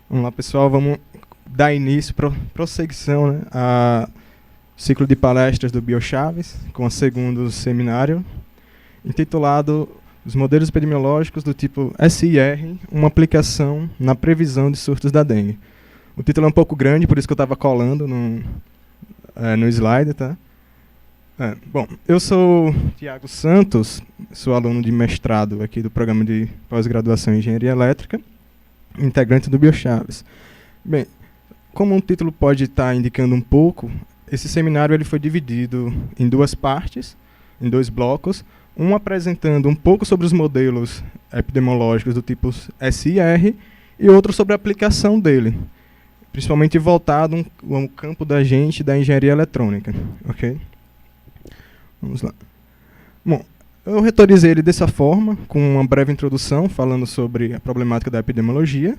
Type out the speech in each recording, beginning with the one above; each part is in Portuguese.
Vamos lá, pessoal, vamos dar início, prosseguição, né, ao ciclo de palestras do Biochaves, com o segundo seminário, intitulado Os Modelos Epidemiológicos do tipo SIR, uma aplicação na previsão de surtos da dengue. O título é um pouco grande, por isso que eu estava colando no slide, tá? Bom, eu sou Tiago Santos, sou aluno de mestrado aqui do programa de pós-graduação em Engenharia Elétrica, integrante do Biochaves. Bem, como o título pode estar indicando um pouco, esse seminário ele foi dividido em duas partes, em dois blocos, um apresentando um pouco sobre os modelos epidemiológicos do tipo SIR e outro sobre a aplicação dele, principalmente voltado ao campo da gente da engenharia eletrônica. Ok? Vamos lá. Bom, eu retorizei ele dessa forma, com uma breve introdução, falando sobre a problemática da epidemiologia,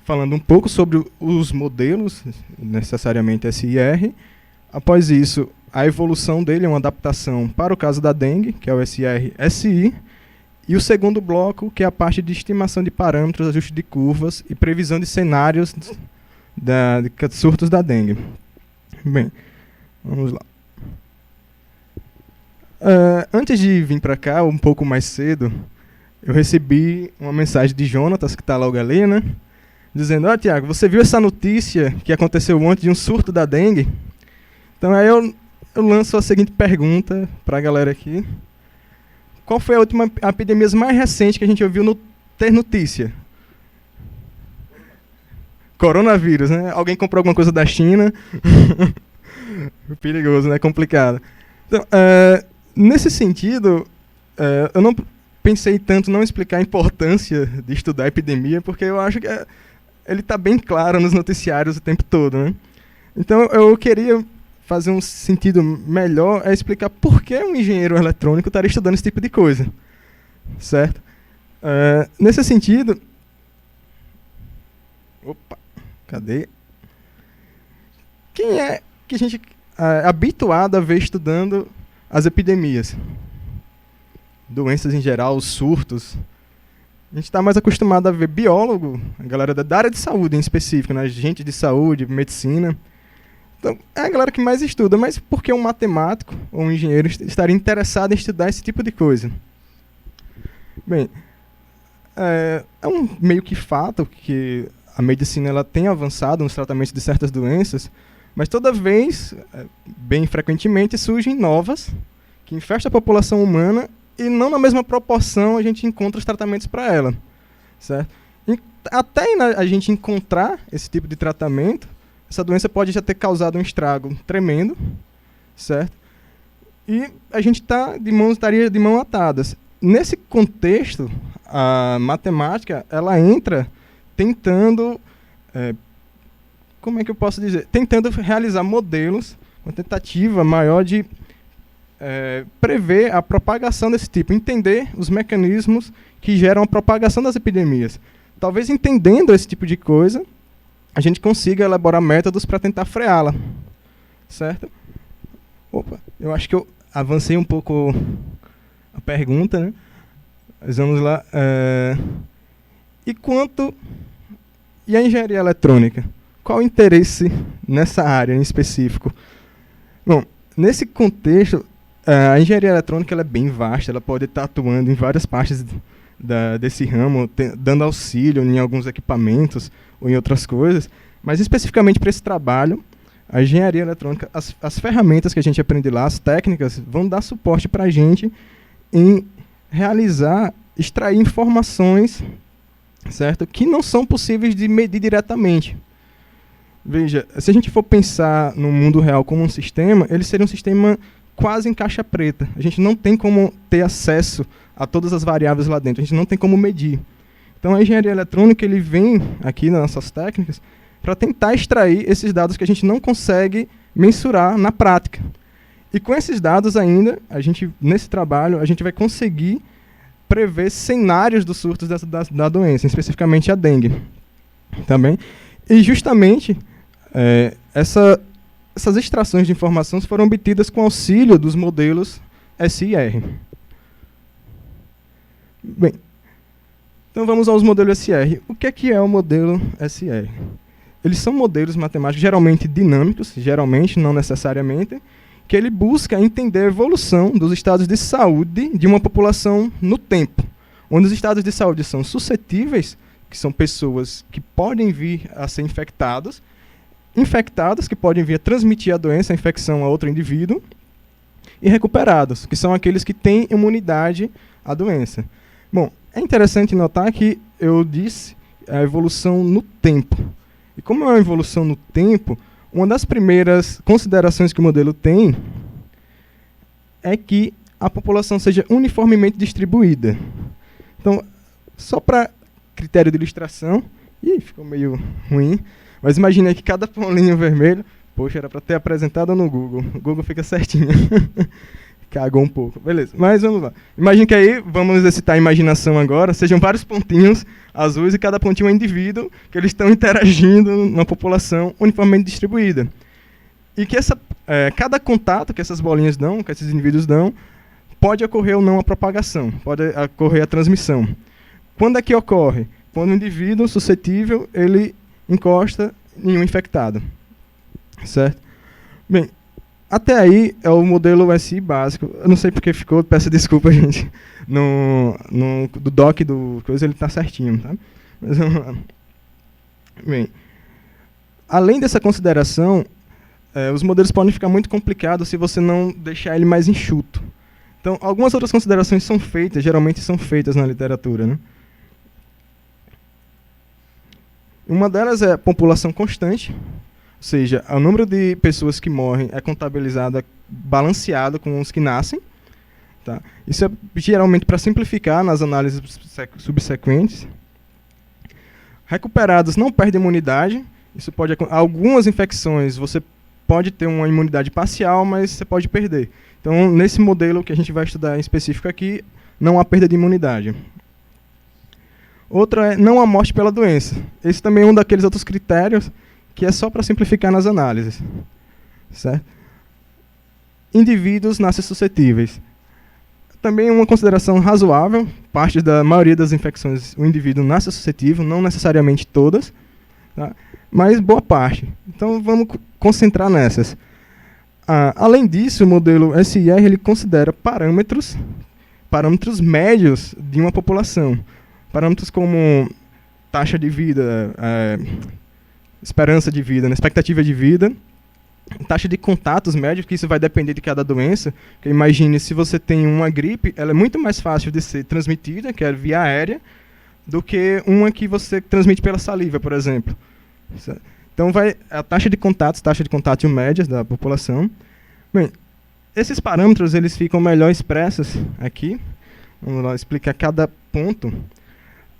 falando um pouco sobre os modelos, necessariamente SIR. Após isso, a evolução dele é uma adaptação para o caso da dengue, que é o SIR-SI, e o segundo bloco, que é a parte de estimação de parâmetros, ajuste de curvas e previsão de cenários de surtos da dengue. Bem, vamos lá. Antes de vir para cá, um pouco mais cedo, eu recebi uma mensagem de Jonatas, que está logo ali, né? Dizendo, Tiago, você viu essa notícia que aconteceu ontem de um surto da dengue? Então aí eu lanço a seguinte pergunta para a galera aqui. Qual foi a última epidemia mais recente que a gente ouviu ter notícia? Coronavírus, né? Alguém comprou alguma coisa da China? Perigoso, né? Complicado. Então, nesse sentido, eu não pensei tanto não explicar a importância de estudar a epidemia, porque eu acho que ele está bem claro nos noticiários o tempo todo, né? Então eu queria fazer um sentido melhor, explicar por que um engenheiro eletrônico estaria estudando esse tipo de coisa, certo? Nesse sentido... Opa, cadê? Quem é que a gente é habituado a ver estudando as epidemias? Doenças em geral, os surtos. A gente está mais acostumado a ver biólogo, a galera da área de saúde em específico, né? Gente de saúde, medicina. Então, é a galera que mais estuda, mas por que um matemático ou um engenheiro estaria interessado em estudar esse tipo de coisa? Bem, é um meio que fato que a medicina ela tem avançado nos tratamentos de certas doenças, mas toda vez, bem frequentemente, surgem novas que infestam a população humana e não na mesma proporção a gente encontra os tratamentos para ela, certo? E até a gente encontrar esse tipo de tratamento, essa doença pode já ter causado um estrago tremendo, certo? E a gente estaria de mãos atadas. Nesse contexto, a matemática ela entra tentando, como é que eu posso dizer? Tentando realizar modelos, uma tentativa maior de prever a propagação desse tipo, entender os mecanismos que geram a propagação das epidemias. Talvez entendendo esse tipo de coisa, a gente consiga elaborar métodos para tentar freá-la, certo? Opa, eu acho que eu avancei um pouco a pergunta, né? Mas vamos lá. E a engenharia eletrônica? Qual o interesse nessa área em específico? Bom, nesse contexto, a engenharia eletrônica ela é bem vasta, ela pode estar atuando em várias partes desse ramo, dando auxílio em alguns equipamentos ou em outras coisas, mas especificamente para esse trabalho, a engenharia eletrônica, as ferramentas que a gente aprende lá, as técnicas, vão dar suporte para a gente em extrair informações, certo? Que não são possíveis de medir diretamente. Veja, se a gente for pensar no mundo real como um sistema, ele seria um sistema quase em caixa preta. A gente não tem como ter acesso a todas as variáveis lá dentro, a gente não tem como medir. Então a engenharia eletrônica ele vem aqui nas nossas técnicas para tentar extrair esses dados que a gente não consegue mensurar na prática. E com esses dados ainda, nesse trabalho, a gente vai conseguir prever cenários dos surtos da doença, especificamente a dengue. Também. E justamente essas extrações de informações foram obtidas com auxílio dos modelos SIR. Bem, Então vamos aos modelos SR. O que é o modelo SR? Eles são modelos matemáticos geralmente dinâmicos, geralmente, não necessariamente, que ele busca entender a evolução dos estados de saúde de uma população no tempo, onde os estados de saúde são suscetíveis, que são pessoas que podem vir a ser infectados, infectados, que podem vir a transmitir a doença, a infecção a outro indivíduo, e recuperados, que são aqueles que têm imunidade à doença. Bom, é interessante notar que eu disse a evolução no tempo. E como é uma evolução no tempo, uma das primeiras considerações que o modelo tem é que a população seja uniformemente distribuída. Então, só para critério de ilustração, ficou meio ruim, mas imagine que cada bolinho vermelho, poxa, era para ter apresentado no Google. O Google fica certinho. Cagou um pouco. Beleza, mas vamos lá. Imagine que aí, vamos exercitar a imaginação agora, sejam vários pontinhos azuis e cada pontinho é um indivíduo, que eles estão interagindo numa população uniformemente distribuída. E que cada contato que essas bolinhas dão, que esses indivíduos dão, pode ocorrer ou não a propagação, pode ocorrer a transmissão. Quando é que ocorre? Quando o indivíduo suscetível, ele encosta em um infectado. Certo? Bem, até aí é o modelo SI básico. Eu não sei porque ficou, peço desculpa, gente. Do doc do coisa ele está certinho, tá? Mas vamos lá. Bem, além dessa consideração, os modelos podem ficar muito complicados se você não deixar ele mais enxuto. Então, algumas outras considerações são feitas, geralmente são feitas na literatura, né? Uma delas é a população constante, ou seja, o número de pessoas que morrem é contabilizado, balanceado com os que nascem. Tá? Isso é geralmente para simplificar nas análises subsequentes. Recuperados não perdem imunidade. Isso pode, algumas infecções você pode ter uma imunidade parcial, mas você pode perder. Então, nesse modelo que a gente vai estudar em específico aqui, não há perda de imunidade. Outra é não há morte pela doença. Esse também é um daqueles outros critérios que é só para simplificar nas análises. Certo? Indivíduos nascem suscetíveis. Também uma consideração razoável, parte da maioria das infecções o indivíduo nasce suscetível, não necessariamente todas, tá? Mas boa parte. Então vamos concentrar nessas. Além disso, o modelo SIR ele considera parâmetros médios de uma população. Parâmetros como taxa de vida, esperança de vida, expectativa de vida, taxa de contatos médios, que isso vai depender de cada doença. Porque imagine, se você tem uma gripe, ela é muito mais fácil de ser transmitida, que é via aérea, do que uma que você transmite pela saliva, por exemplo. Então, a taxa de contato médias da população. Bem, esses parâmetros eles ficam melhor expressos aqui. Vamos lá explicar cada ponto.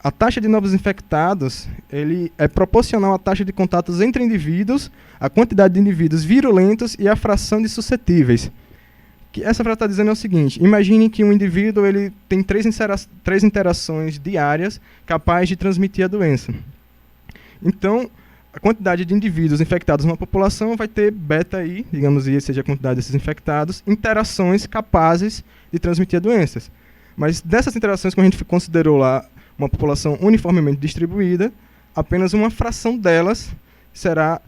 A taxa de novos infectados ele é proporcional à taxa de contatos entre indivíduos, a quantidade de indivíduos virulentos e a fração de suscetíveis. Essa frase está dizendo é o seguinte: imagine que um indivíduo ele tem três interações diárias capazes de transmitir a doença. Então, a quantidade de indivíduos infectados numa população vai ter beta I, digamos I seja a quantidade desses infectados, interações capazes de transmitir a doenças. Mas dessas interações, como a gente considerou lá, uma população uniformemente distribuída, apenas uma fração delas será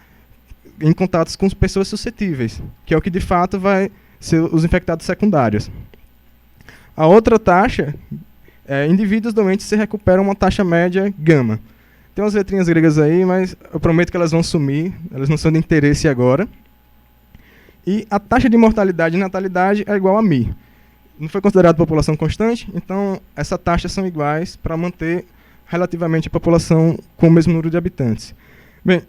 em contatos com pessoas suscetíveis, que é o que de fato vai ser os infectados secundários. A outra taxa é indivíduos doentes se recuperam uma taxa média gama. Tem umas letrinhas gregas aí, mas eu prometo que elas vão sumir, elas não são de interesse agora. E a taxa de mortalidade e natalidade é igual a μ. Não foi considerado população constante, então essas taxas são iguais para manter relativamente a população com o mesmo número de habitantes. Bem,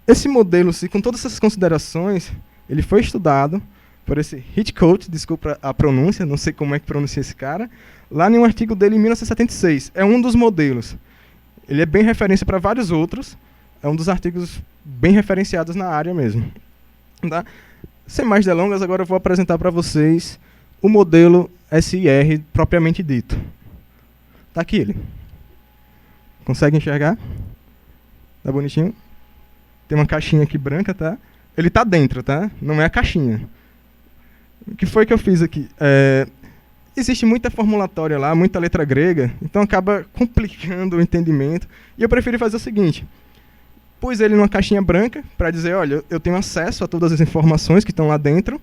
esse modelo, com todas essas considerações, ele foi estudado por esse Hitchcock, desculpa a pronúncia, não sei como é que pronuncia esse cara, lá em um artigo dele em 1976. É um dos modelos. Ele é bem referência para vários outros, é um dos artigos bem referenciados na área mesmo. Tá? Sem mais delongas, agora eu vou apresentar para vocês o modelo SIR propriamente dito. Está aqui ele. Consegue enxergar? Tá bonitinho? Tem uma caixinha aqui branca, tá? Ele está dentro, tá? Não é a caixinha. O que foi que eu fiz aqui? existe muita formulatória lá, muita letra grega, então acaba complicando o entendimento. E eu preferi fazer o seguinte: pus ele numa caixinha branca para dizer, olha, eu tenho acesso a todas as informações que estão lá dentro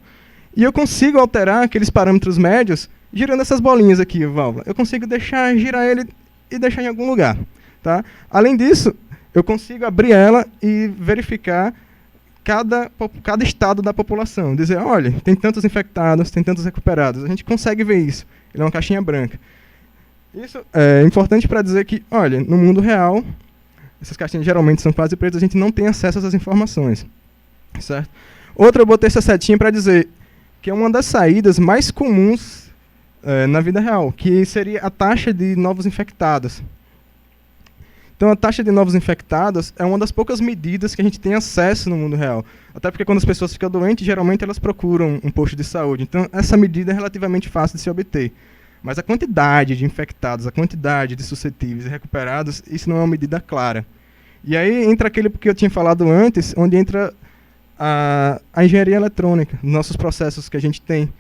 e eu consigo alterar aqueles parâmetros médios girando essas bolinhas aqui, válvula. Eu consigo girar ele e deixar em algum lugar. Tá? Além disso, eu consigo abrir ela e verificar cada estado da população. Dizer, olha, tem tantos infectados, tem tantos recuperados. A gente consegue ver isso. Ele é uma caixinha branca. Isso é importante para dizer que, olha, no mundo real, essas caixinhas geralmente são quase pretas, a gente não tem acesso a essas informações. Certo? Outra, eu botei essa setinha para dizer que é uma das saídas mais comuns na vida real, que seria a taxa de novos infectados. Então, a taxa de novos infectados é uma das poucas medidas que a gente tem acesso no mundo real. Até porque quando as pessoas ficam doentes, geralmente elas procuram um posto de saúde. Então, essa medida é relativamente fácil de se obter. Mas a quantidade de infectados, a quantidade de suscetíveis e recuperados, isso não é uma medida clara. E aí entra aquele que eu tinha falado antes, onde entra a engenharia eletrônica, nossos processos que a gente tem,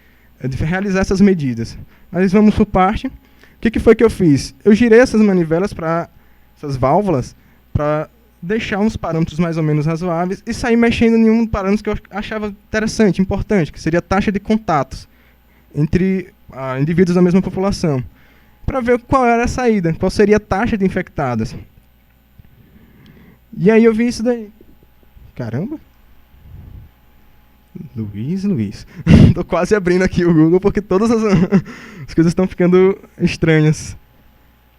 de realizar essas medidas. Mas vamos por parte. O que foi que eu fiz? Eu girei essas manivelas essas válvulas, para deixar uns parâmetros mais ou menos razoáveis e sair mexendo em um parâmetro que eu achava interessante, importante, que seria a taxa de contatos entre indivíduos da mesma população, para ver qual era a saída, qual seria a taxa de infectados. E aí eu vi isso daí. Caramba! Luiz. Estou quase abrindo aqui o Google, porque todas as coisas estão ficando estranhas.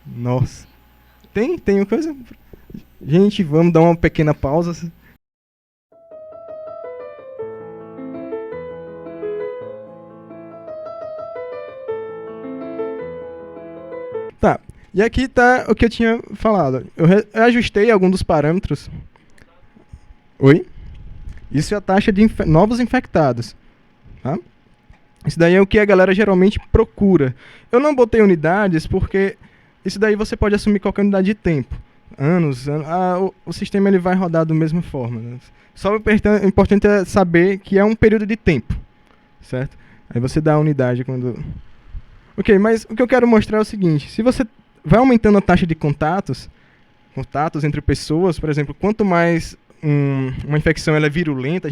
Nossa. Tem uma coisa? Gente, vamos dar uma pequena pausa. Tá, e aqui está o que eu tinha falado. Eu ajustei alguns dos parâmetros. Oi? Isso é a taxa de novos infectados. Tá? Isso daí é o que a galera geralmente procura. Eu não botei unidades porque isso daí você pode assumir qualquer unidade de tempo. Anos. O sistema ele vai rodar da mesma forma. Né? Só o importante é saber que é um período de tempo. Certo? Aí você dá a unidade quando... Ok, mas o que eu quero mostrar é o seguinte. Se você vai aumentando a taxa de contatos entre pessoas, por exemplo, quanto mais uma infecção ela é virulenta,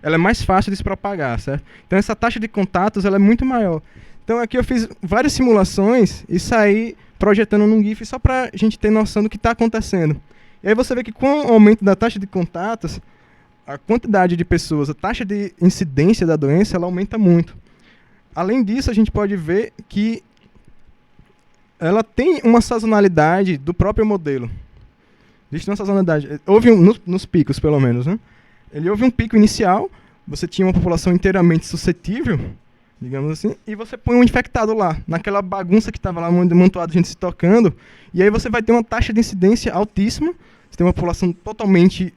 ela é mais fácil de se propagar, certo? Então essa taxa de contatos ela é muito maior. Então aqui eu fiz várias simulações e saí projetando num GIF só para a gente ter noção do que está acontecendo. E aí você vê que com o aumento da taxa de contatos, a quantidade de pessoas, a taxa de incidência da doença, ela aumenta muito. Além disso, a gente pode ver que ela tem uma sazonalidade do próprio modelo. Existe uma sazonalidade. Houve nos picos, pelo menos, né? Houve um pico inicial, você tinha uma população inteiramente suscetível, digamos assim, e você põe um infectado lá, naquela bagunça que estava lá, amontoada, gente se tocando, e aí você vai ter uma taxa de incidência altíssima, você tem uma população totalmente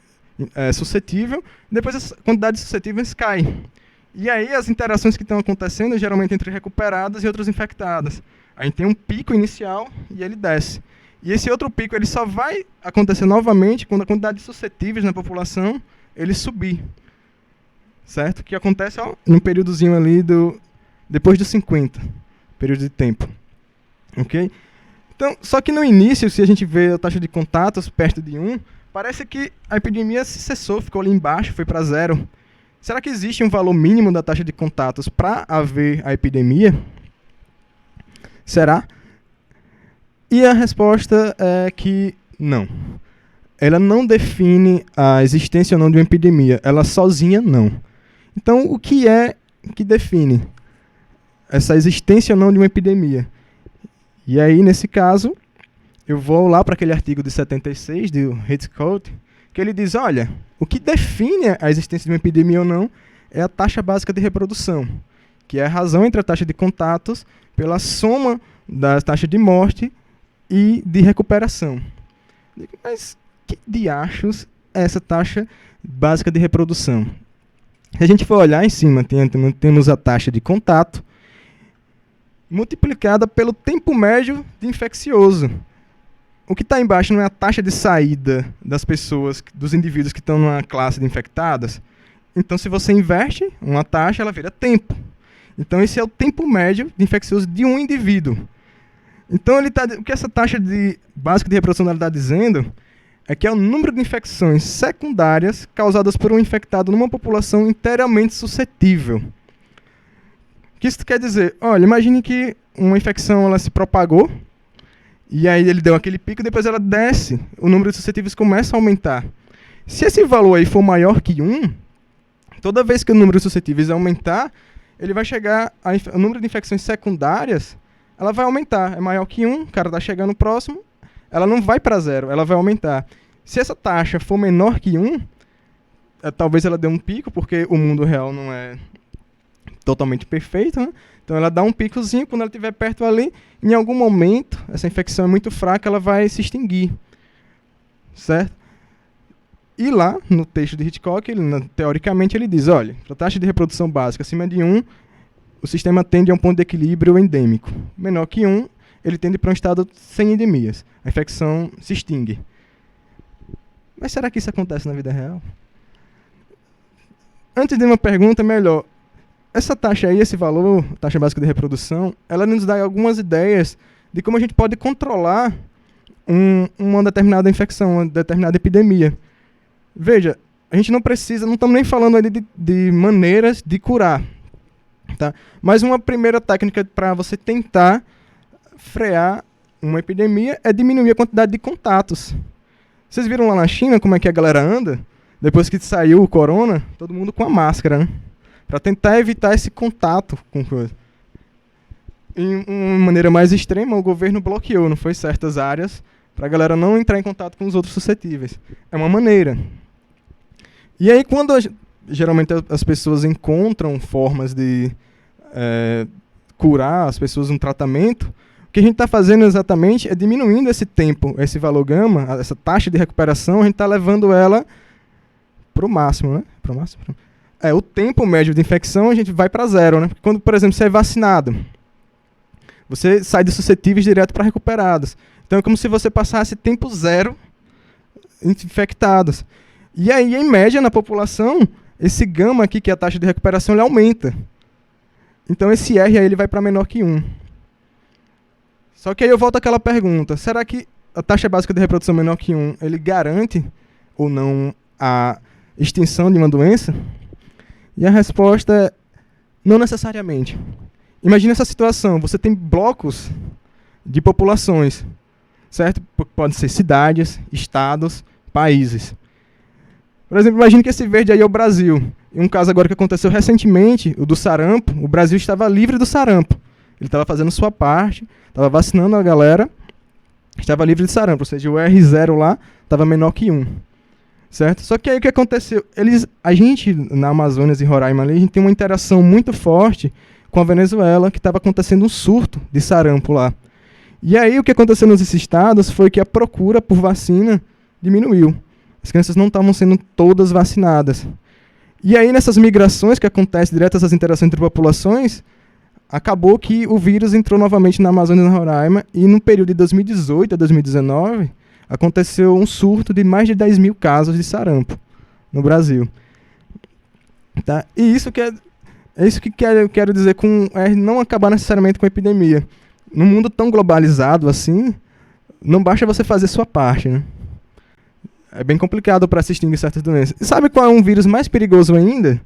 suscetível, depois as quantidades suscetíveis caem. E aí as interações que estão acontecendo, geralmente entre recuperadas e outras infectadas. A gente tem um pico inicial e ele desce. E esse outro pico ele só vai acontecer novamente quando a quantidade de suscetíveis na população ele subir. Certo? Que acontece num períodozinho ali depois dos 50, período de tempo. Ok? Então, só que no início, se a gente vê a taxa de contatos perto de 1, parece que a epidemia se cessou, ficou ali embaixo, foi para 0. Será que existe um valor mínimo da taxa de contatos para haver a epidemia? Será? E a resposta é que não. Ela não define a existência ou não de uma epidemia. Ela sozinha não. Então, o que é que define essa existência ou não de uma epidemia? E aí, nesse caso, eu vou lá para aquele artigo de 76, do Hitchcock, que ele diz, olha, o que define a existência de uma epidemia ou não é a taxa básica de reprodução, que é a razão entre a taxa de contatos pela soma da taxa de morte e de recuperação. Mas que diachos é essa taxa básica de reprodução? Se a gente for olhar em cima, temos a taxa de contato multiplicada pelo tempo médio de infeccioso. O que está embaixo não é a taxa de saída das pessoas, dos indivíduos que estão numa classe de infectadas? Então, se você inverte uma taxa, ela vira tempo. Então esse é o tempo médio de infeccioso de um indivíduo. Então o que essa taxa básica de reprodução está dizendo é que é o número de infecções secundárias causadas por um infectado numa população inteiramente suscetível. O que isso quer dizer? Olha, imagine que uma infecção ela se propagou, e aí ele deu aquele pico, depois ela desce, o número de suscetíveis começa a aumentar. Se esse valor aí for maior que 1, toda vez que o número de suscetíveis aumentar, ele vai chegar, o número de infecções secundárias, ela vai aumentar. É maior que 1, o cara está chegando próximo, ela não vai para 0, ela vai aumentar. Se essa taxa for menor que 1, talvez ela dê um pico, porque o mundo real não é totalmente perfeito, né? Então ela dá um picozinho, quando ela estiver perto ali, em algum momento, essa infecção é muito fraca, ela vai se extinguir. Certo? E lá, no texto de Hitchcock, teoricamente ele diz, olha, para a taxa de reprodução básica acima de 1, o sistema tende a um ponto de equilíbrio endêmico. Menor que 1, ele tende para um estado sem endemias. A infecção se extingue. Mas será que isso acontece na vida real? Antes de uma pergunta, melhor, essa taxa aí, esse valor, taxa básica de reprodução, ela nos dá algumas ideias de como a gente pode controlar uma determinada infecção, uma determinada epidemia. Veja, a gente não estamos nem falando ali de maneiras de curar, tá? Mas uma primeira técnica para você tentar frear uma epidemia é diminuir a quantidade de contatos. Vocês viram lá na China como é que a galera anda? Depois que saiu o corona, todo mundo com a máscara, né? Para tentar evitar esse contato com coisa. Em uma maneira mais extrema, o governo bloqueou, não foi, certas áreas, para a galera não entrar em contato com os outros suscetíveis. É uma maneira. E aí, quando geralmente as pessoas encontram formas de curar as pessoas no tratamento, o que a gente está fazendo exatamente é diminuindo esse tempo, esse valor gama, essa taxa de recuperação, a gente está levando ela para o máximo, né? Pro máximo. O tempo médio de infecção a gente vai para 0, né? Porque quando, por exemplo, você é vacinado, você sai de suscetíveis direto para recuperados. Então é como se você passasse tempo 0 infectados. E aí, em média, na população, esse gama aqui, que é a taxa de recuperação, ele aumenta. Então esse R aí ele vai para menor que 1. Só que aí eu volto àquela pergunta, será que a taxa básica de reprodução menor que 1, ele garante ou não a extinção de uma doença? E a resposta é não necessariamente. Imagine essa situação, você tem blocos de populações, certo? Podem ser cidades, estados, países. Por exemplo, imagine que esse verde aí é o Brasil. Em um caso agora que aconteceu recentemente, o do sarampo, o Brasil estava livre do sarampo. Ele estava fazendo sua parte, estava vacinando a galera, estava livre de sarampo, ou seja, o R0 lá estava menor que 1. Certo? Só que aí o que aconteceu? A gente, na Amazônia e Roraima, ali, a gente tem uma interação muito forte com a Venezuela, que estava acontecendo um surto de sarampo lá. E aí o que aconteceu nesses estados foi que a procura por vacina diminuiu. As crianças não estavam sendo todas vacinadas. E aí nessas migrações que acontecem direto essas interações entre populações, acabou que o vírus entrou novamente na Amazônia e na Roraima, e no período de 2018 a 2019, aconteceu um surto de mais de 10 mil casos de sarampo no Brasil. Tá? E isso é isso que quero dizer com não acabar necessariamente com a epidemia. Num mundo tão globalizado assim, não basta você fazer sua parte, né? É bem complicado para se extinguir certas doenças. E sabe qual é um vírus mais perigoso ainda?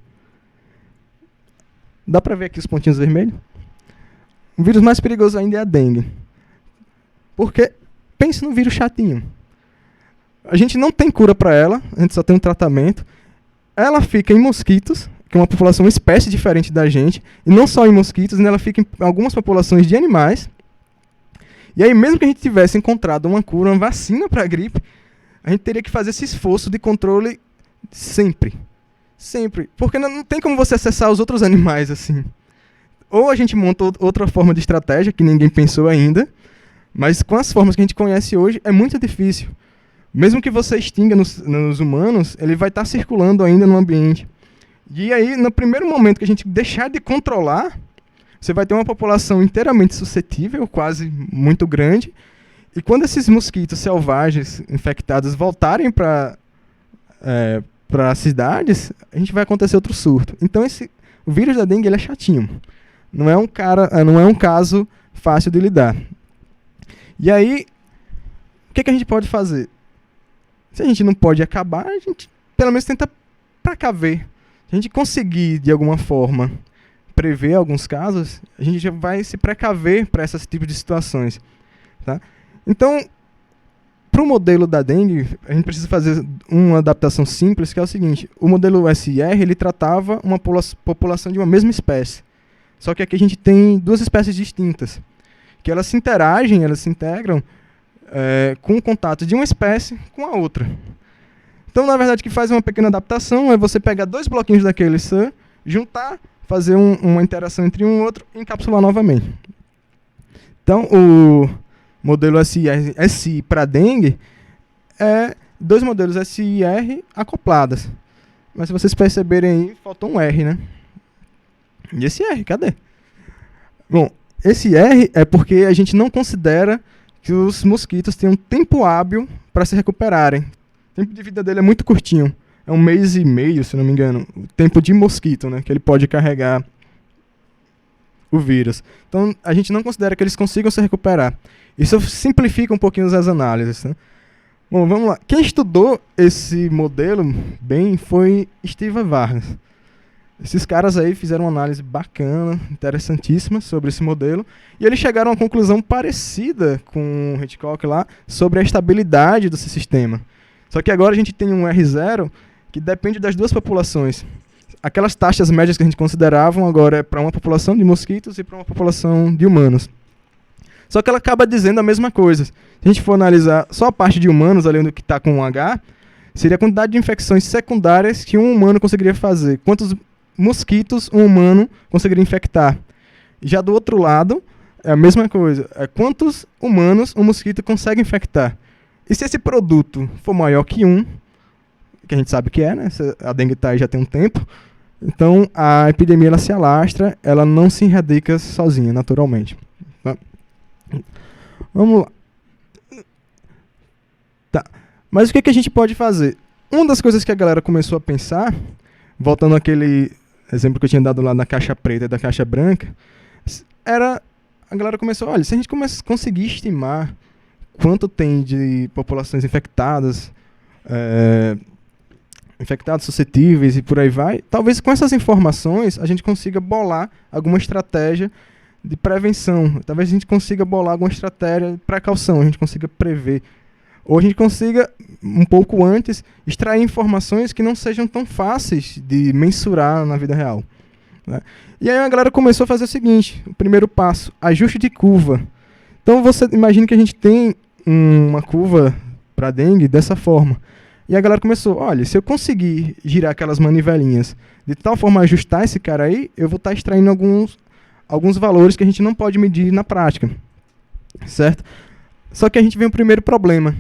Dá para ver aqui os pontinhos vermelhos? O vírus mais perigoso ainda é a dengue. Porque, pense no vírus chatinho. A gente não tem cura para ela, a gente só tem um tratamento. Ela fica em mosquitos, que é uma população, uma espécie diferente da gente, e não só em mosquitos, ela fica em algumas populações de animais. E aí, mesmo que a gente tivesse encontrado uma cura, uma vacina para a gripe, a gente teria que fazer esse esforço de controle sempre. Sempre. Porque não tem como você acessar os outros animais assim. Ou a gente monta outra forma de estratégia, que ninguém pensou ainda, mas com as formas que a gente conhece hoje, é muito difícil. Mesmo que você extinga nos humanos, ele vai estar circulando ainda no ambiente. E aí, no primeiro momento que a gente deixar de controlar, você vai ter uma população inteiramente suscetível, quase muito grande. E quando esses mosquitos selvagens infectados voltarem para as cidades, a gente vai acontecer outro surto. Então, o vírus da dengue ele é chatinho. Não é um caso fácil de lidar. E aí, o que a gente pode fazer? Se a gente não pode acabar, a gente pelo menos tenta precaver. Se a gente conseguir, de alguma forma, prever alguns casos, a gente já vai se precaver para esse tipo de situações. Tá? Então, para o modelo da dengue, a gente precisa fazer uma adaptação simples, que é o seguinte: o modelo SIR ele tratava uma população de uma mesma espécie. Só que aqui a gente tem duas espécies distintas, que elas se interagem, elas se integram com o contato de uma espécie com a outra. Então, na verdade, o que faz uma pequena adaptação é você pegar dois bloquinhos daquele SAM, juntar, fazer uma interação entre um e outro e encapsular novamente. Então, o modelo SI para dengue é dois modelos SIR acoplados. Mas se vocês perceberem aí, faltou um R, né? E esse R, cadê? Bom, esse R é porque a gente não considera que os mosquitos têm um tempo hábil para se recuperarem. O tempo de vida dele é muito curtinho. É 1 mês e meio, se não me engano. O tempo de mosquito, né? Que ele pode carregar o vírus. Então, a gente não considera que eles consigam se recuperar. Isso simplifica um pouquinho as análises, né? Bom, vamos lá. Quem estudou esse modelo bem foi Estiva Vargas. Esses caras aí fizeram uma análise bacana, interessantíssima sobre esse modelo, e eles chegaram a uma conclusão parecida com o Hitchcock lá sobre a estabilidade do sistema. Só que agora a gente tem um R0 que depende das duas populações. Aquelas taxas médias que a gente considerava agora é para uma população de mosquitos e para uma população de humanos. Só que ela acaba dizendo a mesma coisa. Se a gente for analisar só a parte de humanos, ali que está com um H, seria a quantidade de infecções secundárias que um humano conseguiria fazer. Quantos mosquitos um humano conseguiria infectar. Já do outro lado, é a mesma coisa. Quantos humanos um mosquito consegue infectar. E se esse produto for maior que 1, que a gente sabe que é, né? A dengue tá aí já tem um tempo, então a epidemia ela se alastra, ela não se erradica sozinha, naturalmente. Tá? Vamos lá. Tá. Mas o que a gente pode fazer? Uma das coisas que a galera começou a pensar, voltando àquele exemplo que eu tinha dado lá da caixa preta e da caixa branca, era a galera começou, olha, se a gente conseguir estimar quanto tem de populações infectadas, infectados suscetíveis e por aí vai, talvez com essas informações a gente consiga bolar alguma estratégia de prevenção, talvez a gente consiga bolar alguma estratégia de precaução, a gente consiga prever, ou a gente consiga, um pouco antes, extrair informações que não sejam tão fáceis de mensurar na vida real. Né? E aí a galera começou a fazer o seguinte, o primeiro passo, ajuste de curva. Então você imagina que a gente tem uma curva para dengue dessa forma. E a galera começou, olha, se eu conseguir girar aquelas manivelinhas de tal forma a ajustar esse cara aí, eu vou estar extraindo alguns valores que a gente não pode medir na prática. Certo? Só que a gente vem o primeiro problema.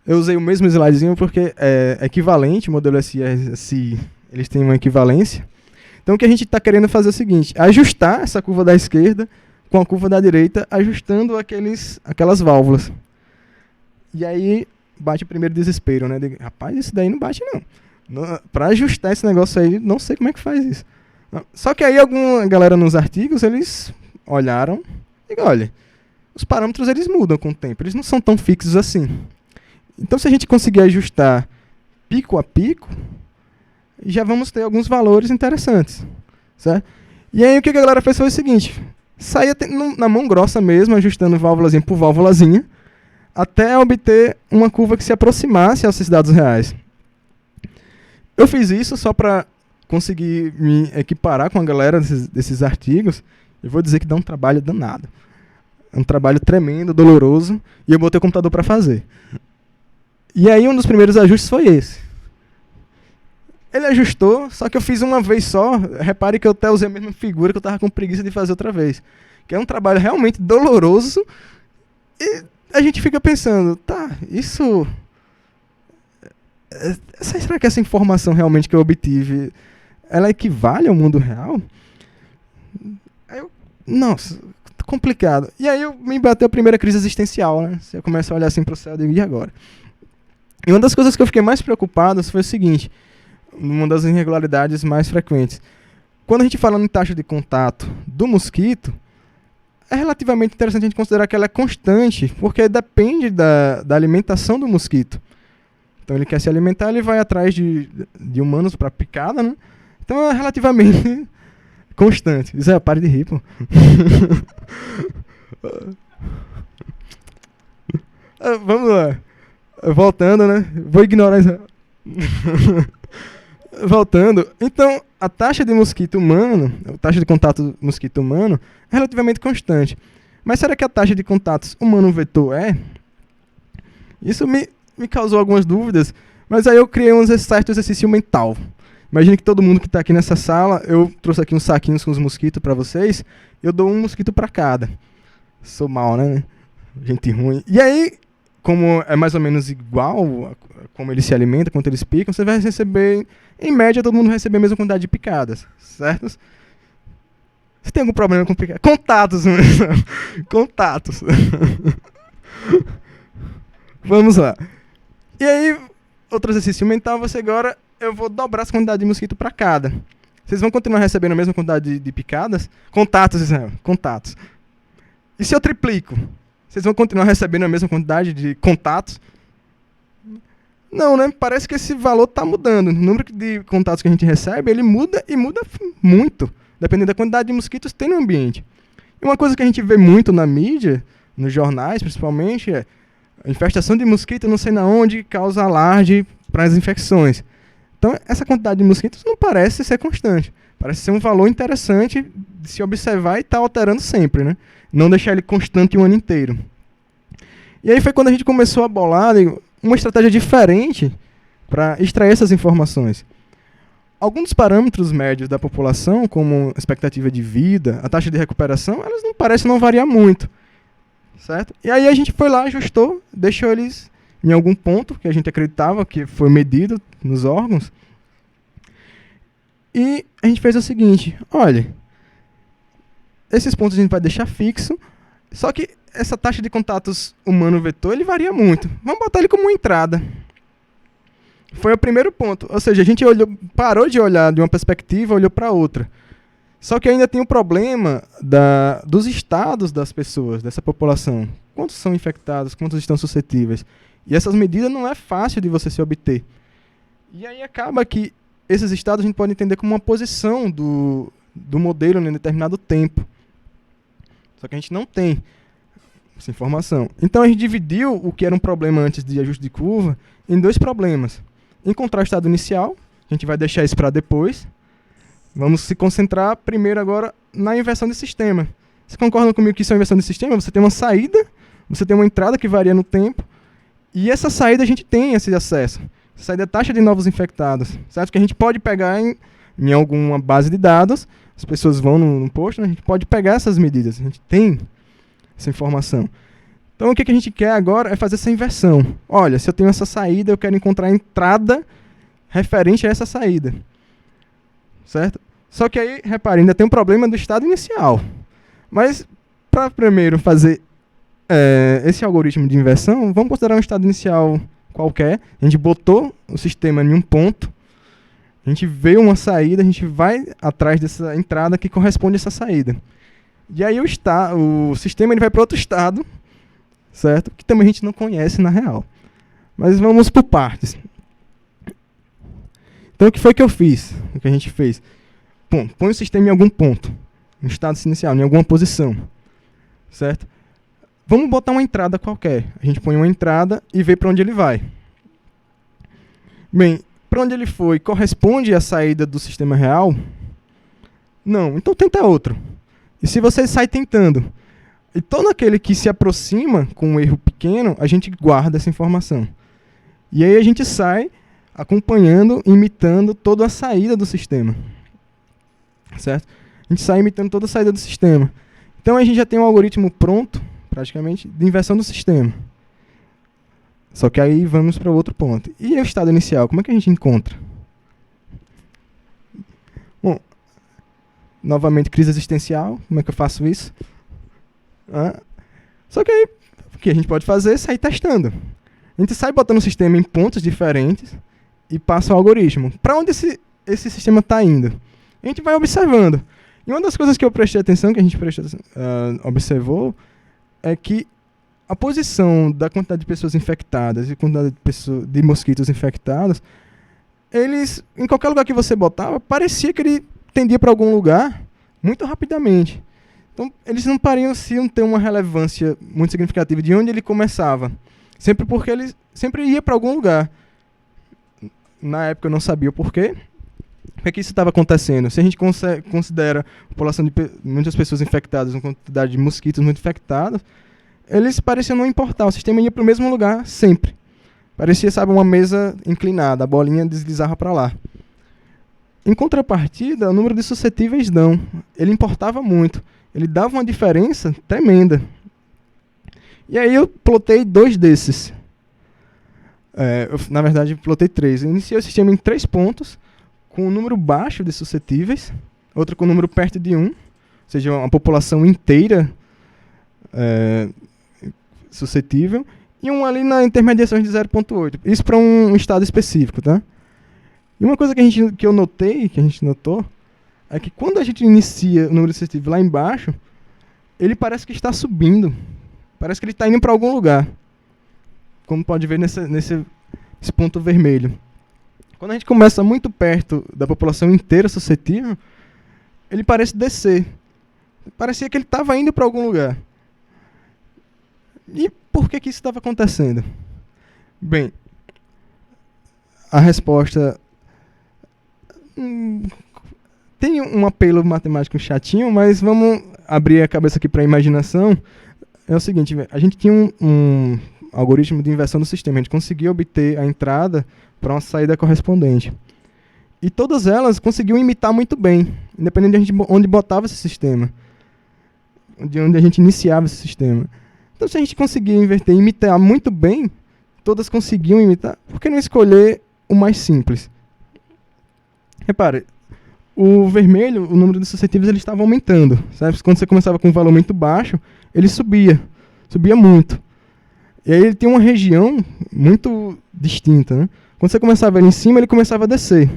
Eu usei o mesmo slidezinho porque é equivalente, o modelo SI, eles têm uma equivalência. Então o que a gente está querendo fazer é o seguinte, ajustar essa curva da esquerda com a curva da direita, ajustando aquelas válvulas. E aí bate o primeiro desespero, né? Rapaz, isso daí não bate não. Para ajustar esse negócio aí, não sei como é que faz isso. Só que aí alguma galera nos artigos, eles olharam e olha, os parâmetros eles mudam com o tempo, eles não são tão fixos assim. Então, se a gente conseguir ajustar pico a pico, já vamos ter alguns valores interessantes. Certo? E aí, o que a galera fez foi o seguinte, saía na mão grossa mesmo, ajustando válvulazinha por válvulazinha, até obter uma curva que se aproximasse aos dados reais. Eu fiz isso só para conseguir me equiparar com a galera desses artigos. Eu vou dizer que dá um trabalho danado. É um trabalho tremendo, doloroso, e eu botei o computador para fazer. E aí um dos primeiros ajustes foi esse. Ele ajustou, só que eu fiz uma vez só. Repare que eu até usei a mesma figura que eu estava com preguiça de fazer outra vez. Que é um trabalho realmente doloroso. E a gente fica pensando, tá, isso... Será que essa informação realmente que eu obtive, ela equivale ao mundo real? Aí nossa, complicado. E aí me bateu a primeira crise existencial, né? Você começa a olhar assim pro céu e digo, e agora? E uma das coisas que eu fiquei mais preocupado foi o seguinte, uma das irregularidades mais frequentes. quando a gente fala em taxa de contato do mosquito, é relativamente interessante a gente considerar que ela é constante, porque depende da alimentação do mosquito. Então ele quer se alimentar, ele vai atrás de humanos para picada, né? Então é relativamente constante. Zé, pare de rir, pô. Vamos lá. Voltando, né? Vou ignorar isso. Voltando. Então, a taxa de mosquito humano, a taxa de contato mosquito humano, é relativamente constante. Mas será que a taxa de contatos humano-vetor é? Isso me causou algumas dúvidas, mas aí eu criei um certo exercício mental. Imagine que todo mundo que está aqui nessa sala, eu trouxe aqui uns saquinhos com os mosquitos para vocês, eu dou um mosquito para cada. Sou mal, né? Gente ruim. E aí, como é mais ou menos igual como eles se alimentam, quanto eles picam, você vai receber, em média, todo mundo vai receber a mesma quantidade de picadas, certo? Você tem algum problema com picadas? Contatos, mesmo. Contatos. Vamos lá. E aí, outro exercício mental, eu vou dobrar essa quantidade de mosquito para cada. Vocês vão continuar recebendo a mesma quantidade de picadas? Contatos, Israel. Contatos. E se eu triplico? Vocês vão continuar recebendo a mesma quantidade de contatos? Não, né? Parece que esse valor está mudando. O número de contatos que a gente recebe, ele muda e muda muito, dependendo da quantidade de mosquitos que tem no ambiente. E uma coisa que a gente vê muito na mídia, nos jornais principalmente, é a infestação de mosquito não sei na onde causa alarde para as infecções. Então, essa quantidade de mosquitos não parece ser constante. Parece ser um valor interessante de se observar e estar alterando sempre, né? Não deixar ele constante o ano inteiro. E aí foi quando a gente começou a bolar uma estratégia diferente para extrair essas informações. Alguns dos parâmetros médios da população, como a expectativa de vida, a taxa de recuperação, elas não parecem não variar muito. Certo? E aí a gente foi lá, ajustou, deixou eles em algum ponto que a gente acreditava que foi medido nos órgãos. E a gente fez o seguinte, olha, esses pontos a gente vai deixar fixo, só que essa taxa de contatos humano-vetor, ele varia muito. Vamos botar ele como uma entrada. Foi o primeiro ponto. Ou seja, a gente parou de olhar de uma perspectiva, olhou para outra. Só que ainda tem o problema dos estados das pessoas, dessa população. Quantos são infectados, quantos estão suscetíveis. E essas medidas não é fácil de você se obter. E aí acaba que esses estados a gente pode entender como uma posição do modelo em determinado tempo. Só que a gente não tem essa informação. Então a gente dividiu o que era um problema antes de ajuste de curva em dois problemas. Encontrar o estado inicial, a gente vai deixar isso para depois. Vamos se concentrar primeiro agora na inversão de sistema. Vocês concordam comigo que isso é uma inversão de sistema? Você tem uma saída, você tem uma entrada que varia no tempo, e essa saída a gente tem esse acesso. Essa saída é a taxa de novos infectados. Certo? Que a gente pode pegar em alguma base de dados, as pessoas vão no post, né? A gente pode pegar essas medidas, a gente tem essa informação. Então o que a gente quer agora é fazer essa inversão. Olha, se eu tenho essa saída, eu quero encontrar a entrada referente a essa saída. Certo? Só que aí, repare, ainda tem um problema do estado inicial. Mas, para primeiro fazer esse algoritmo de inversão, vamos considerar um estado inicial qualquer. A gente botou o sistema em um ponto, a gente vê uma saída, a gente vai atrás dessa entrada que corresponde a essa saída. E aí o sistema ele vai para outro estado, certo? Que também a gente não conhece na real. Mas vamos por partes. Então o que foi que eu fiz? O que a gente fez? Bom, põe o sistema em algum ponto, no estado inicial, em alguma posição, certo? Vamos botar uma entrada qualquer. A gente põe uma entrada e vê para onde ele vai. Bem, para onde ele foi corresponde à saída do sistema real? Não, então tenta outro. E se você sai tentando, e todo aquele que se aproxima com um erro pequeno, a gente guarda essa informação. E aí a gente sai acompanhando, imitando toda a saída do sistema. Certo? A gente sai imitando toda a saída do sistema. Então a gente já tem um algoritmo pronto, praticamente, de inversão do sistema. Só que aí vamos para outro ponto. E o estado inicial, como é que a gente encontra? Bom, novamente, crise existencial, como é que eu faço isso? Só que aí, o que a gente pode fazer é sair testando. A gente sai botando o sistema em pontos diferentes e passa o algoritmo. Para onde esse sistema está indo? A gente vai observando. E uma das coisas que eu prestei atenção, que a gente observou, é que a posição da quantidade de pessoas infectadas e quantidade de mosquitos infectados, eles, em qualquer lugar que você botava, parecia que ele tendia para algum lugar muito rapidamente. Então, eles não pareciam ter uma relevância muito significativa de onde ele começava. Sempre porque ele sempre ia para algum lugar. Na época eu não sabia o porquê. Por que isso estava acontecendo? Se a gente considera a população de muitas pessoas infectadas, uma quantidade de mosquitos muito infectados, eles pareciam não importar. O sistema ia para o mesmo lugar sempre. Parecia, sabe, uma mesa inclinada. A bolinha deslizava para lá. Em contrapartida, o número de suscetíveis não. Ele importava muito. Ele dava uma diferença tremenda. E aí eu plotei 2 desses. Na verdade, plotei 3. Eu iniciei o sistema em 3 pontos, com um número baixo de suscetíveis, outro com um número perto de 1, ou seja, uma população inteira suscetível, e um ali na intermediação de 0,8. Isso para um estado específico, tá? E uma coisa que a gente notou, é que quando a gente inicia o número suscetível lá embaixo, ele parece que está subindo. Parece que ele está indo para algum lugar. Como pode ver nesse ponto vermelho. Quando a gente começa muito perto da população inteira suscetível, ele parece descer. Parecia que ele estava indo para algum lugar. E por que isso estava acontecendo? Bem, a resposta tem um apelo matemático chatinho, mas vamos abrir a cabeça aqui para a imaginação. É o seguinte, a gente tinha um algoritmo de inversão do sistema. A gente conseguia obter a entrada para uma saída correspondente. E todas elas conseguiam imitar muito bem, independente de onde botava esse sistema, de onde a gente iniciava esse sistema. Então, se a gente conseguia inverter e imitar muito bem, todas conseguiam imitar, por que não escolher o mais simples? Repare, o vermelho, o número de suscetíveis, ele estava aumentando. Sabe? Quando você começava com um valor muito baixo, ele subia muito. E aí ele tem uma região muito distinta, né? Quando você começava ele em cima, ele começava a descer.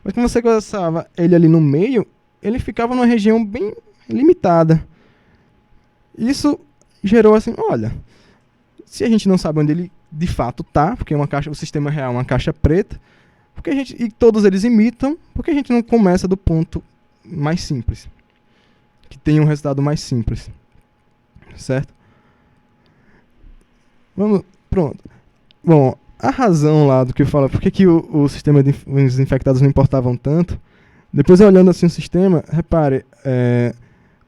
Mas quando você começava ele ali no meio, ele ficava numa região bem limitada. Isso gerou assim, olha, se a gente não sabe onde ele de fato está, porque o sistema real é uma caixa preta, e todos eles imitam, por que a gente não começa do ponto mais simples? Que tem um resultado mais simples. Certo? Pronto. Bom, a razão lá do que fala, por que o sistema de os infectados não importavam tanto, depois olhando assim o sistema, repare,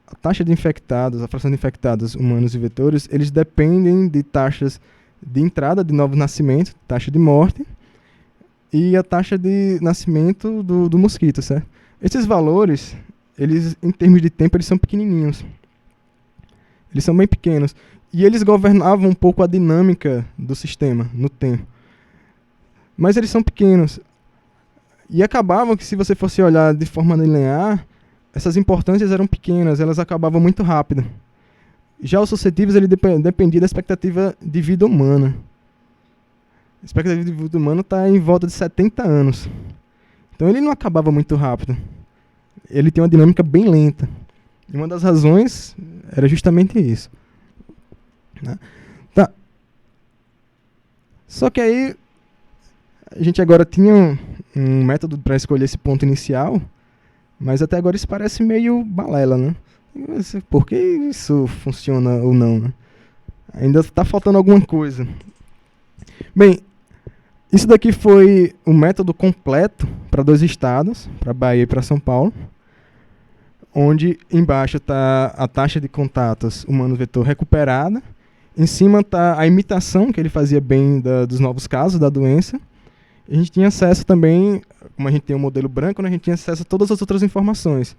a taxa de infectados, a fração de infectados humanos e vetores, eles dependem de taxas de entrada de novos nascimentos, taxa de morte, e a taxa de nascimento do mosquito, certo? Esses valores, eles, em termos de tempo, eles são pequenininhos. Eles são bem pequenos. E eles governavam um pouco a dinâmica do sistema no tempo. Mas eles são pequenos. E acabavam que, se você fosse olhar de forma linear, essas importâncias eram pequenas, elas acabavam muito rápido. Já os suscetíveis, ele dependia da expectativa de vida humana. A expectativa de vida humana está em volta de 70 anos. Então ele não acabava muito rápido. Ele tem uma dinâmica bem lenta. E uma das razões era justamente isso. Né? Tá. Só que aí a gente agora tinha um método para escolher esse ponto inicial, mas até agora isso parece meio balela, né? Por que isso funciona ou não? Né? Ainda está faltando alguma coisa. Bem, isso daqui foi o método completo para 2 estados, para Bahia e para São Paulo, onde embaixo está a taxa de contatos humano-vetor recuperada, em cima está a imitação que ele fazia bem dos novos casos da doença, e a gente tinha acesso também, como a gente tem um modelo branco, né, a gente tinha acesso a todas as outras informações.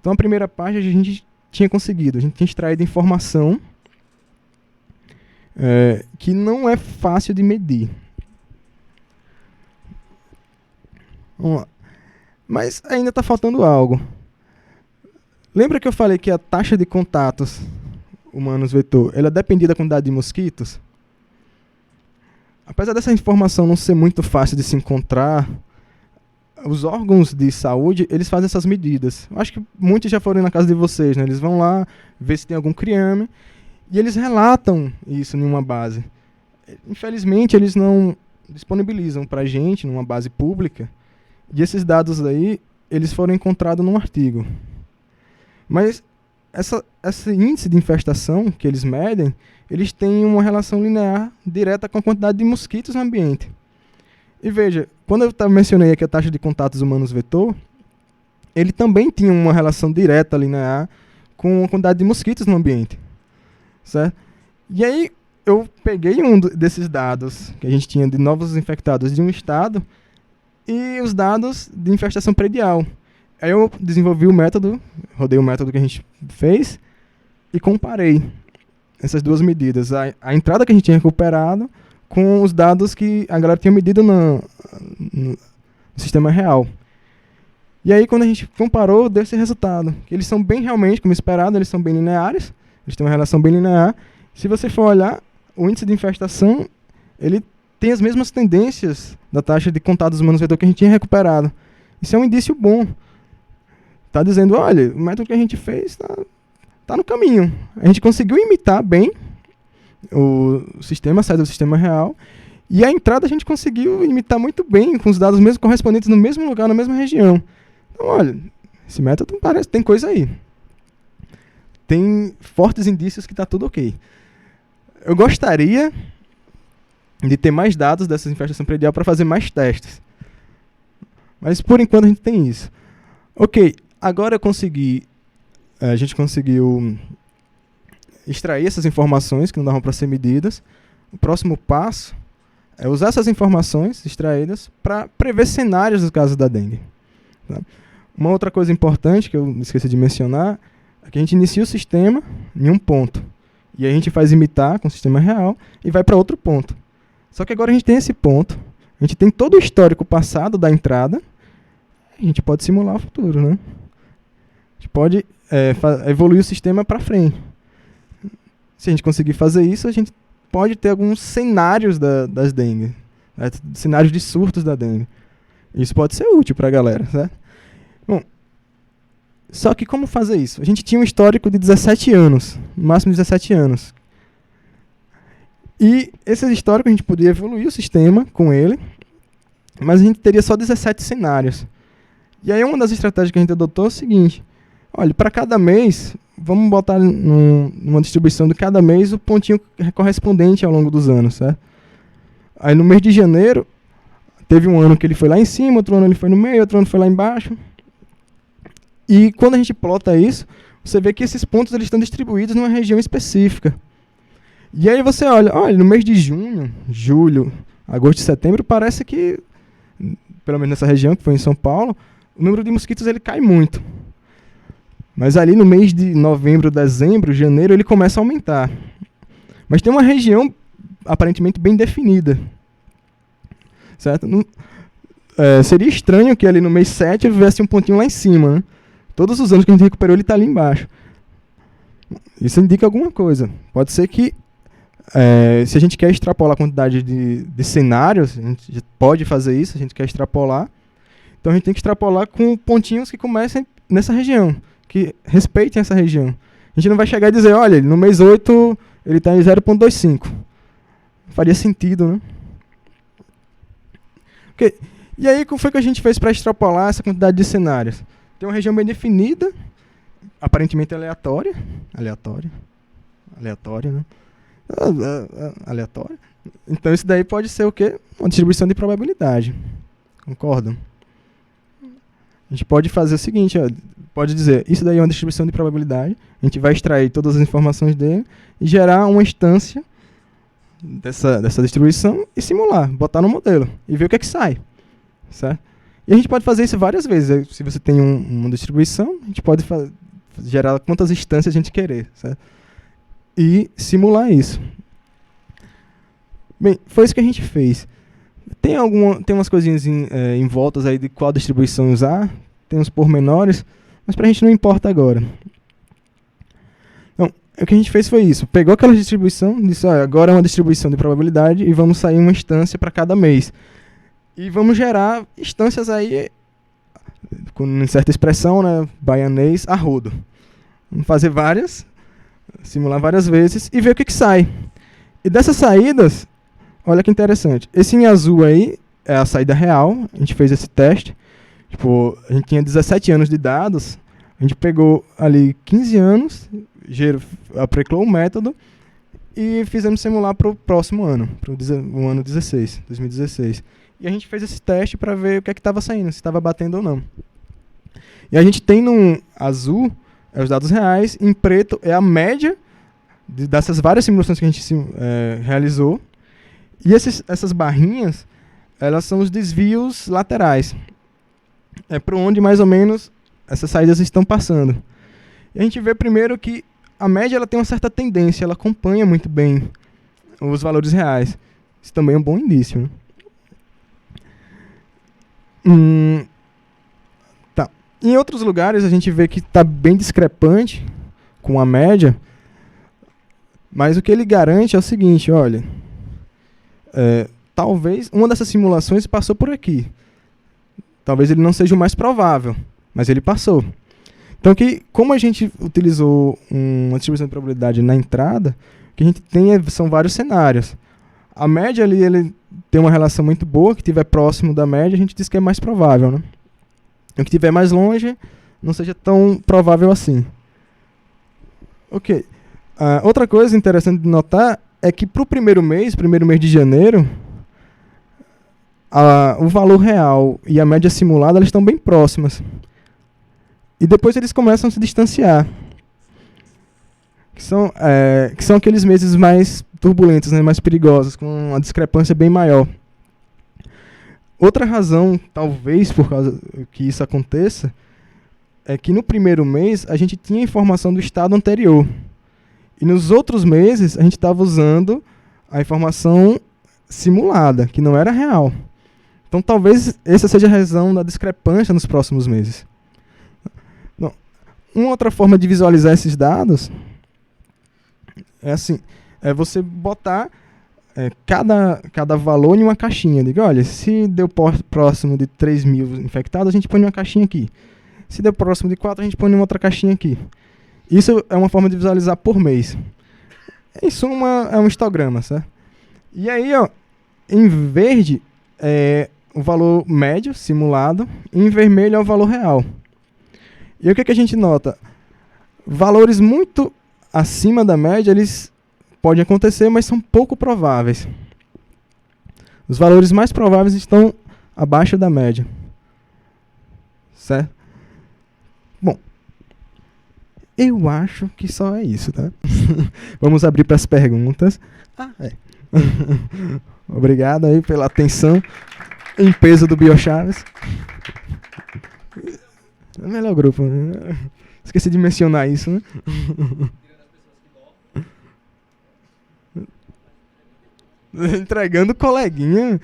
Então a primeira parte a gente tinha conseguido, a gente tinha extraído informação que não é fácil de medir. Vamos lá. Mas ainda está faltando algo. Lembra que eu falei que a taxa de contatos humanos-vetor, ela dependia da quantidade de mosquitos? Apesar dessa informação não ser muito fácil de se encontrar, os órgãos de saúde, eles fazem essas medidas. Eu acho que muitos já foram na casa de vocês, né? Eles vão lá ver se tem algum criame e eles relatam isso em uma base. Infelizmente, eles não disponibilizam para a gente, numa base pública, e esses dados aí, eles foram encontrados num artigo. Mas esse índice de infestação que eles medem, eles têm uma relação linear direta com a quantidade de mosquitos no ambiente. E veja, quando eu mencionei aqui a taxa de contatos humanos-vetor, ele também tinha uma relação direta linear com a quantidade de mosquitos no ambiente. Certo? E aí, eu peguei um desses dados que a gente tinha de novos infectados de um estado e os dados de infestação predial. Aí eu desenvolvi o método, rodei o método que a gente fez e comparei essas duas medidas. A entrada que a gente tinha recuperado com os dados que a galera tinha medido no sistema real. E aí, quando a gente comparou, deu esse resultado. Que eles são bem realmente, como esperado, eles são bem lineares. Eles têm uma relação bem linear. Se você for olhar, o índice de infestação, ele tem as mesmas tendências da taxa de contatos humanos-vetor que a gente tinha recuperado. Isso é um indício bom. Está dizendo, olha, o método que a gente fez está no caminho. A gente conseguiu imitar bem o sistema, a saída do sistema real, e a entrada a gente conseguiu imitar muito bem, com os dados mesmo correspondentes no mesmo lugar, na mesma região. Então, olha, esse método parece tem coisa aí. Tem fortes indícios que está tudo ok. Eu gostaria de ter mais dados dessa infestação predial para fazer mais testes. Mas, por enquanto, a gente tem isso. Ok, agora a gente conseguiu extrair essas informações que não davam para ser medidas. O próximo passo é usar essas informações extraídas para prever cenários dos casos da dengue. Tá? Uma outra coisa importante que eu esqueci de mencionar é que a gente inicia o sistema em um ponto. E a gente faz imitar com o sistema real e vai para outro ponto. Só que agora a gente tem esse ponto, a gente tem todo o histórico passado da entrada, a gente pode simular o futuro, né? A gente pode evoluir o sistema para frente. Se a gente conseguir fazer isso, a gente pode ter alguns cenários das dengue, né? Cenários de surtos da dengue. Isso pode ser útil para a galera, certo? Bom, só que como fazer isso? A gente tinha um histórico de 17 anos, no máximo 17 anos. E esse histórico a gente podia evoluir o sistema com ele, mas a gente teria só 17 cenários. E aí uma das estratégias que a gente adotou é o seguinte: olha, para cada mês, vamos botar numa distribuição de cada mês o pontinho correspondente ao longo dos anos, certo? Aí no mês de janeiro, teve um ano que ele foi lá em cima, outro ano ele foi no meio, outro ano foi lá embaixo. E quando a gente plota isso, você vê que esses pontos eles estão distribuídos numa região específica. E aí você olha, no mês de junho, julho, agosto e setembro, parece que, pelo menos nessa região, que foi em São Paulo, o número de mosquitos ele cai muito. Mas ali no mês de novembro, dezembro, janeiro, ele começa a aumentar. Mas tem uma região aparentemente bem definida. Certo? Seria estranho que ali no mês 7 tivesse um pontinho lá em cima, né? Todos os anos que a gente recuperou, ele está ali embaixo. Isso indica alguma coisa. Pode ser que, se a gente quer extrapolar a quantidade de cenários, a gente pode fazer isso, a gente quer extrapolar. Então a gente tem que extrapolar com pontinhos que comecem nessa região, que respeitem essa região. A gente não vai chegar e dizer, olha, no mês 8 ele está em 0,25. Faria sentido, né? Okay. E aí, como foi que a gente fez para extrapolar essa quantidade de cenários? Tem uma região bem definida, aparentemente aleatória, né? Aleatória. Então isso daí pode ser o quê? Uma distribuição de probabilidade. Concordam? A gente pode fazer o seguinte, pode dizer, isso daí é uma distribuição de probabilidade, a gente vai extrair todas as informações dele e gerar uma instância dessa distribuição e simular, botar no modelo e ver o que é que sai. Certo? E a gente pode fazer isso várias vezes. Se você tem uma distribuição, a gente pode gerar quantas instâncias a gente querer, certo? E simular isso. Bem, foi isso que a gente fez. Tem umas coisinhas em voltas aí de qual distribuição usar, tem uns pormenores, mas pra gente não importa agora. Então, o que a gente fez foi isso. Pegou aquela distribuição, disse, agora é uma distribuição de probabilidade e vamos sair uma instância para cada mês. E vamos gerar instâncias aí com certa expressão, né, baianês, a rodo. Vamos fazer várias, simular várias vezes e ver o que, que sai. E dessas saídas, olha que interessante. Esse em azul aí é a saída real. A gente fez esse teste. Tipo, a gente tinha 17 anos de dados. A gente pegou ali 15 anos, aplicou o método e fizemos simular para o próximo ano, para o ano 2016. E a gente fez esse teste para ver o que é que estava saindo, se estava batendo ou não. E a gente tem no azul os dados reais, em preto é a média dessas várias simulações que a gente realizou. E essas barrinhas, elas são os desvios laterais. É por onde mais ou menos essas saídas estão passando. E a gente vê primeiro que a média ela tem uma certa tendência, ela acompanha muito bem os valores reais. Isso também é um bom indício, né? Tá. Em outros lugares a gente vê que está bem discrepante com a média, mas o que ele garante é o seguinte, olha, talvez uma dessas simulações passou por aqui. Talvez ele não seja o mais provável, mas ele passou. Então, como a gente utilizou uma distribuição de probabilidade na entrada, o que a gente tem são vários cenários. A média ali, ele tem uma relação muito boa, que estiver próximo da média, a gente diz que é mais provável, né? O que estiver mais longe, não seja tão provável assim. Ok. Outra coisa interessante de notar é que para o primeiro mês de janeiro, o valor real e a média simulada elas estão bem próximas. E depois eles começam a se distanciar. Que são aqueles meses mais turbulentos, né, mais perigosos, com uma discrepância bem maior. Outra razão, talvez por causa que isso aconteça, é que no primeiro mês a gente tinha informação do estado anterior. E nos outros meses a gente estava usando a informação simulada, que não era real. Então talvez essa seja a razão da discrepância nos próximos meses. Bom, uma outra forma de visualizar esses dados é você botar cada valor em uma caixinha. Diga, olha, se deu próximo de 3.000 infectados, a gente põe uma caixinha aqui. Se deu próximo de 4, a gente põe uma outra caixinha aqui. Isso é uma forma de visualizar por mês. Em suma, é um histograma, certo? E aí, ó, em verde é o valor médio simulado, e em vermelho é o valor real. E o que a gente nota? Valores muito acima da média, eles podem acontecer, mas são pouco prováveis. Os valores mais prováveis estão abaixo da média. Certo? Bom, eu acho que só é isso, tá? Vamos abrir para as perguntas. Obrigado aí pela atenção em peso do Biochaves. É o melhor grupo, né? Esqueci de mencionar isso, né? Entregando coleguinha.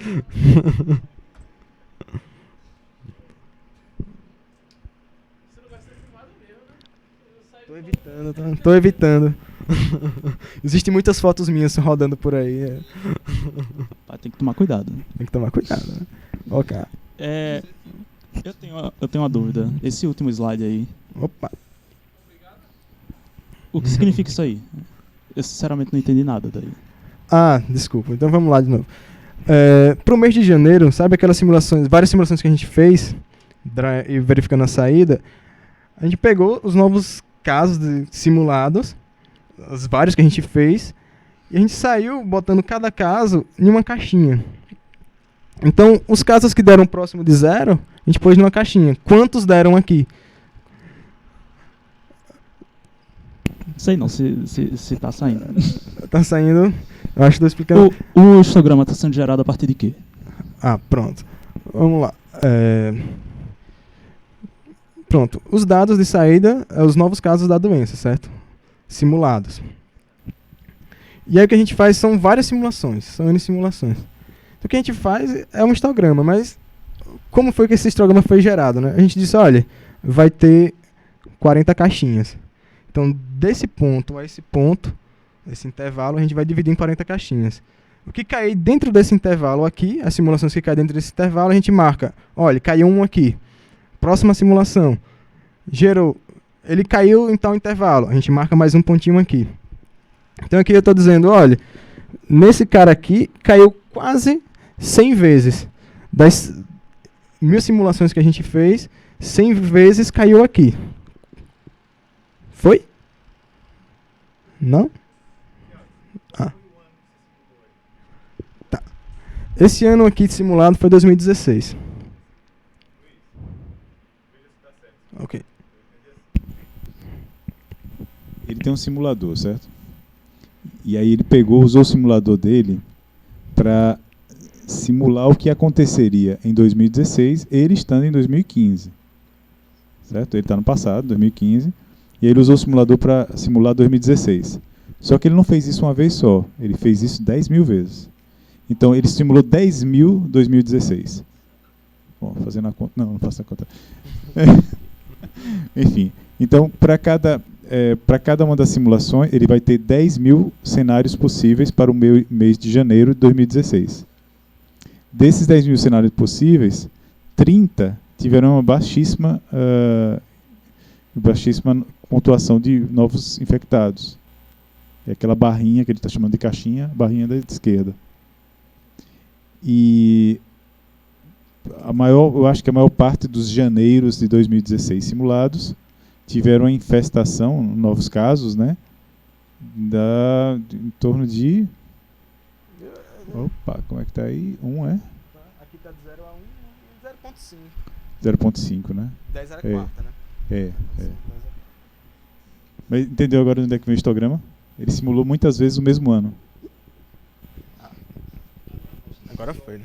Tô evitando. Existem muitas fotos minhas rodando por aí. Tem que tomar cuidado. Tem que tomar cuidado, né? Ok. Eu tenho uma dúvida. Esse último slide aí. Opa. O que significa isso aí? Eu sinceramente não entendi nada daí. Desculpa. Então vamos lá de novo. Para o mês de janeiro, sabe aquelas simulações, várias simulações que a gente fez, e verificando a saída, a gente pegou os novos casos simulados, os vários que a gente fez, e a gente saiu botando cada caso em uma caixinha. Então, os casos que deram próximo de 0, a gente pôs numa caixinha. Quantos deram aqui? Sei não, se tá saindo. Tá saindo, eu acho que estou explicando. O histograma está sendo gerado a partir de quê? Pronto. Vamos lá. Pronto. Os dados de saída são os novos casos da doença, certo? Simulados. E aí o que a gente faz são várias simulações, são N simulações. Então, o que a gente faz é um histograma, mas como foi que esse histograma foi gerado, né? A gente disse, olha, vai ter 40 caixinhas. Então, desse ponto a esse ponto, esse intervalo, a gente vai dividir em 40 caixinhas. O que cair dentro desse intervalo aqui, as simulações que caem dentro desse intervalo, a gente marca, olha, caiu um aqui. próxima simulação. Gerou. Ele caiu em tal intervalo. A gente marca mais um pontinho aqui. Então aqui eu estou dizendo, olha, nesse cara aqui caiu quase 100 vezes. Das 1000 simulações que a gente fez, 100 vezes caiu aqui. Foi? Não? Ah. Tá. Esse ano aqui simulado foi 2016. Ok. Ele tem um simulador, certo? E aí ele usou o simulador dele para simular o que aconteceria em 2016, ele estando em 2015. Certo? Ele está no passado, 2015, e ele usou o simulador para simular 2016. Só que ele não fez isso uma vez só, ele fez isso 10.000 vezes. Então ele simulou 10.000 2016. Bom, fazendo a conta... Não faço a conta. Enfim, então para cada uma das simulações, ele vai ter 10.000 cenários possíveis para o mês de janeiro de 2016. Desses 10.000 cenários possíveis, 30 tiveram uma baixíssima pontuação de novos infectados. É aquela barrinha que ele está chamando de caixinha, barrinha da esquerda. E eu acho que a maior parte dos janeiros de 2016 simulados tiveram a infestação, novos casos, né? Em torno de... Opa, como é que tá aí? Aqui tá de 0 a 1 e 0.5, né? 10 era a quarta, né? É. Mas entendeu agora onde é que vem o histograma? Ele simulou muitas vezes o mesmo ano. Agora foi, né?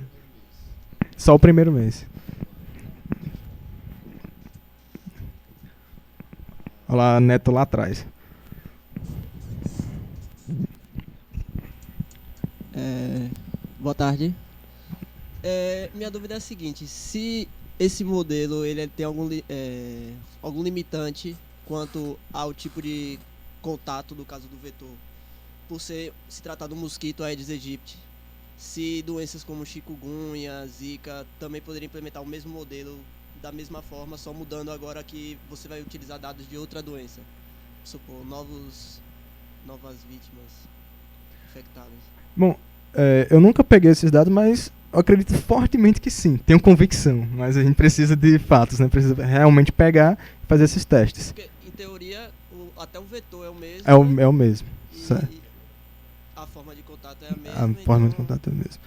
Só o primeiro mês. Olha lá, Neto lá atrás. Boa tarde. Minha dúvida é a seguinte: se esse modelo ele tem algum limitante quanto ao tipo de contato do caso do vetor, por se tratar do mosquito Aedes aegypti, se doenças como chikungunya, zika também poderiam implementar o mesmo modelo da mesma forma, só mudando agora que você vai utilizar dados de outra doença, supor, novas vítimas infectadas. Bom, eu nunca peguei esses dados, mas eu acredito fortemente que sim. Tenho convicção, mas a gente precisa de fatos, né? Precisa realmente pegar e fazer esses testes. Porque, em teoria, até o vetor é o mesmo. É o mesmo. Certo. A forma de contato é a mesma. A forma de contato é a mesma.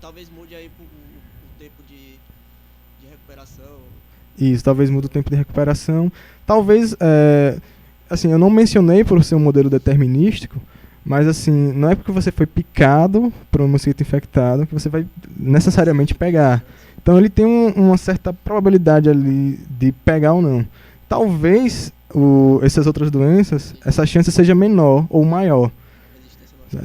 Talvez mude aí o tempo de recuperação. Isso, talvez mude o tempo de recuperação. Talvez, assim, eu não mencionei por ser um modelo determinístico, mas assim, não é porque você foi picado por um mosquito infectado que você vai necessariamente pegar. Então ele tem uma certa probabilidade ali de pegar ou não. Talvez essas outras doenças, essa chance seja menor ou maior.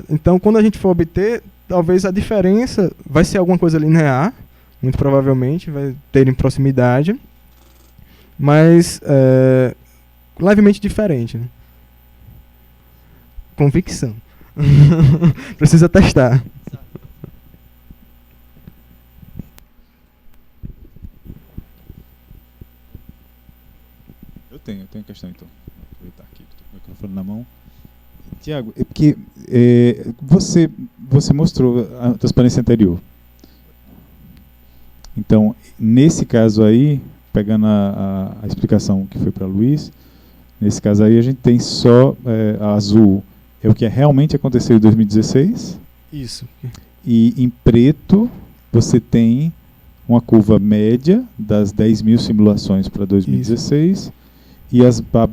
Então quando a gente for obter, talvez a diferença vai ser alguma coisa linear, muito provavelmente, vai ter em proximidade, mas levemente diferente, né? Convicção. Precisa testar. Eu tenho questão então. Vou aproveitar aqui, estou com o microfone na mão. Tiago, é porque você mostrou a transparência anterior. Então, nesse caso aí, pegando a explicação que foi para Luiz, nesse caso aí a gente tem só a azul, é o que realmente aconteceu em 2016. Isso. E em preto você tem uma curva média das 10.000 simulações para 2016. Isso. E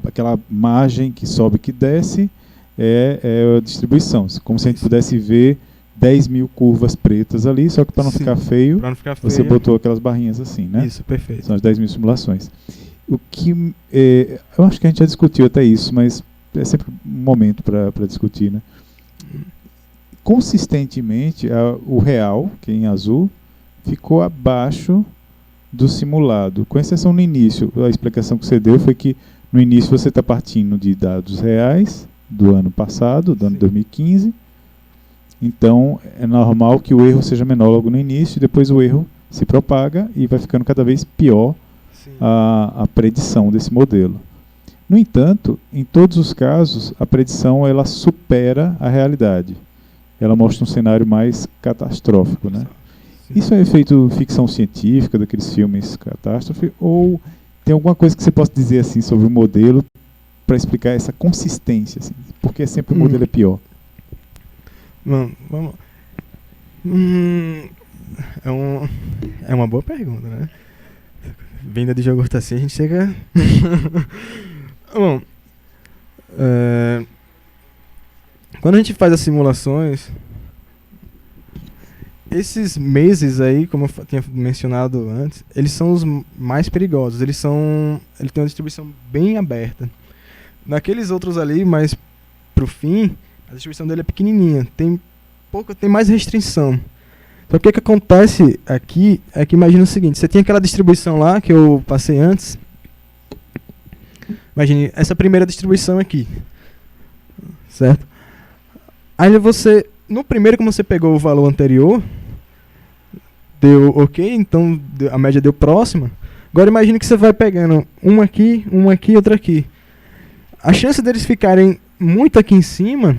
aquela margem que sobe e que desce é a distribuição. Como se a gente pudesse ver 10.000 curvas pretas ali, só que para não ficar feio, você botou aquelas barrinhas assim, né? Isso, perfeito. São as 10.000 simulações. O que eu acho que a gente já discutiu até isso, mas é sempre um momento para discutir, né? Consistentemente, o real, que é em azul, ficou abaixo do simulado, com exceção no início. A explicação que você deu foi que no início você está partindo de dados reais do ano passado, do ano 2015. Então, é normal que o erro seja menor logo no início, e depois o erro se propaga e vai ficando cada vez pior Sim. a predição desse modelo. No entanto, em todos os casos, a predição ela supera a realidade. Ela mostra um cenário mais catastrófico, né? Sim. Isso é efeito ficção científica, daqueles filmes catástrofe, ou tem alguma coisa que você possa dizer assim sobre o modelo para explicar essa consistência, assim, porque sempre o modelo é pior? Vamos. É uma boa pergunta, né? Vinda de iogurte assim, a gente chega... Bom, quando a gente faz as simulações, esses meses aí, como eu tinha mencionado antes, eles são os mais perigosos. Ele tem uma distribuição bem aberta. Naqueles outros ali, mais pro fim, a distribuição dele é pequenininha, tem mais restrição. Então o que acontece aqui é que imagina o seguinte, você tinha aquela distribuição lá que eu passei antes. Imagine essa primeira distribuição aqui, certo? Aí no primeiro, como você pegou o valor anterior, deu ok, então a média deu próxima. Agora imagine que você vai pegando um aqui, outro aqui. A chance deles ficarem muito aqui em cima,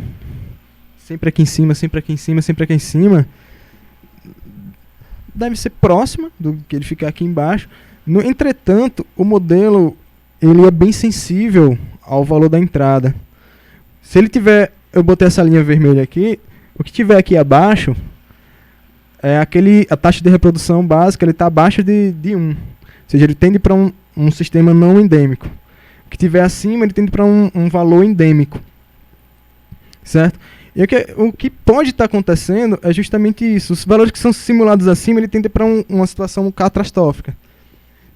sempre aqui em cima, sempre aqui em cima, sempre aqui em cima, deve ser próxima do que ele ficar aqui embaixo. Entretanto, o modelo ele é bem sensível ao valor da entrada. Se ele tiver, eu botei essa linha vermelha aqui, o que tiver aqui abaixo é a taxa de reprodução básica, ele está abaixo de 1. Ou seja, ele tende para um sistema não endêmico. O que tiver acima, ele tende para um valor endêmico. Certo? E o que pode estar acontecendo é justamente isso. Os valores que são simulados acima, ele tende para uma situação catastrófica.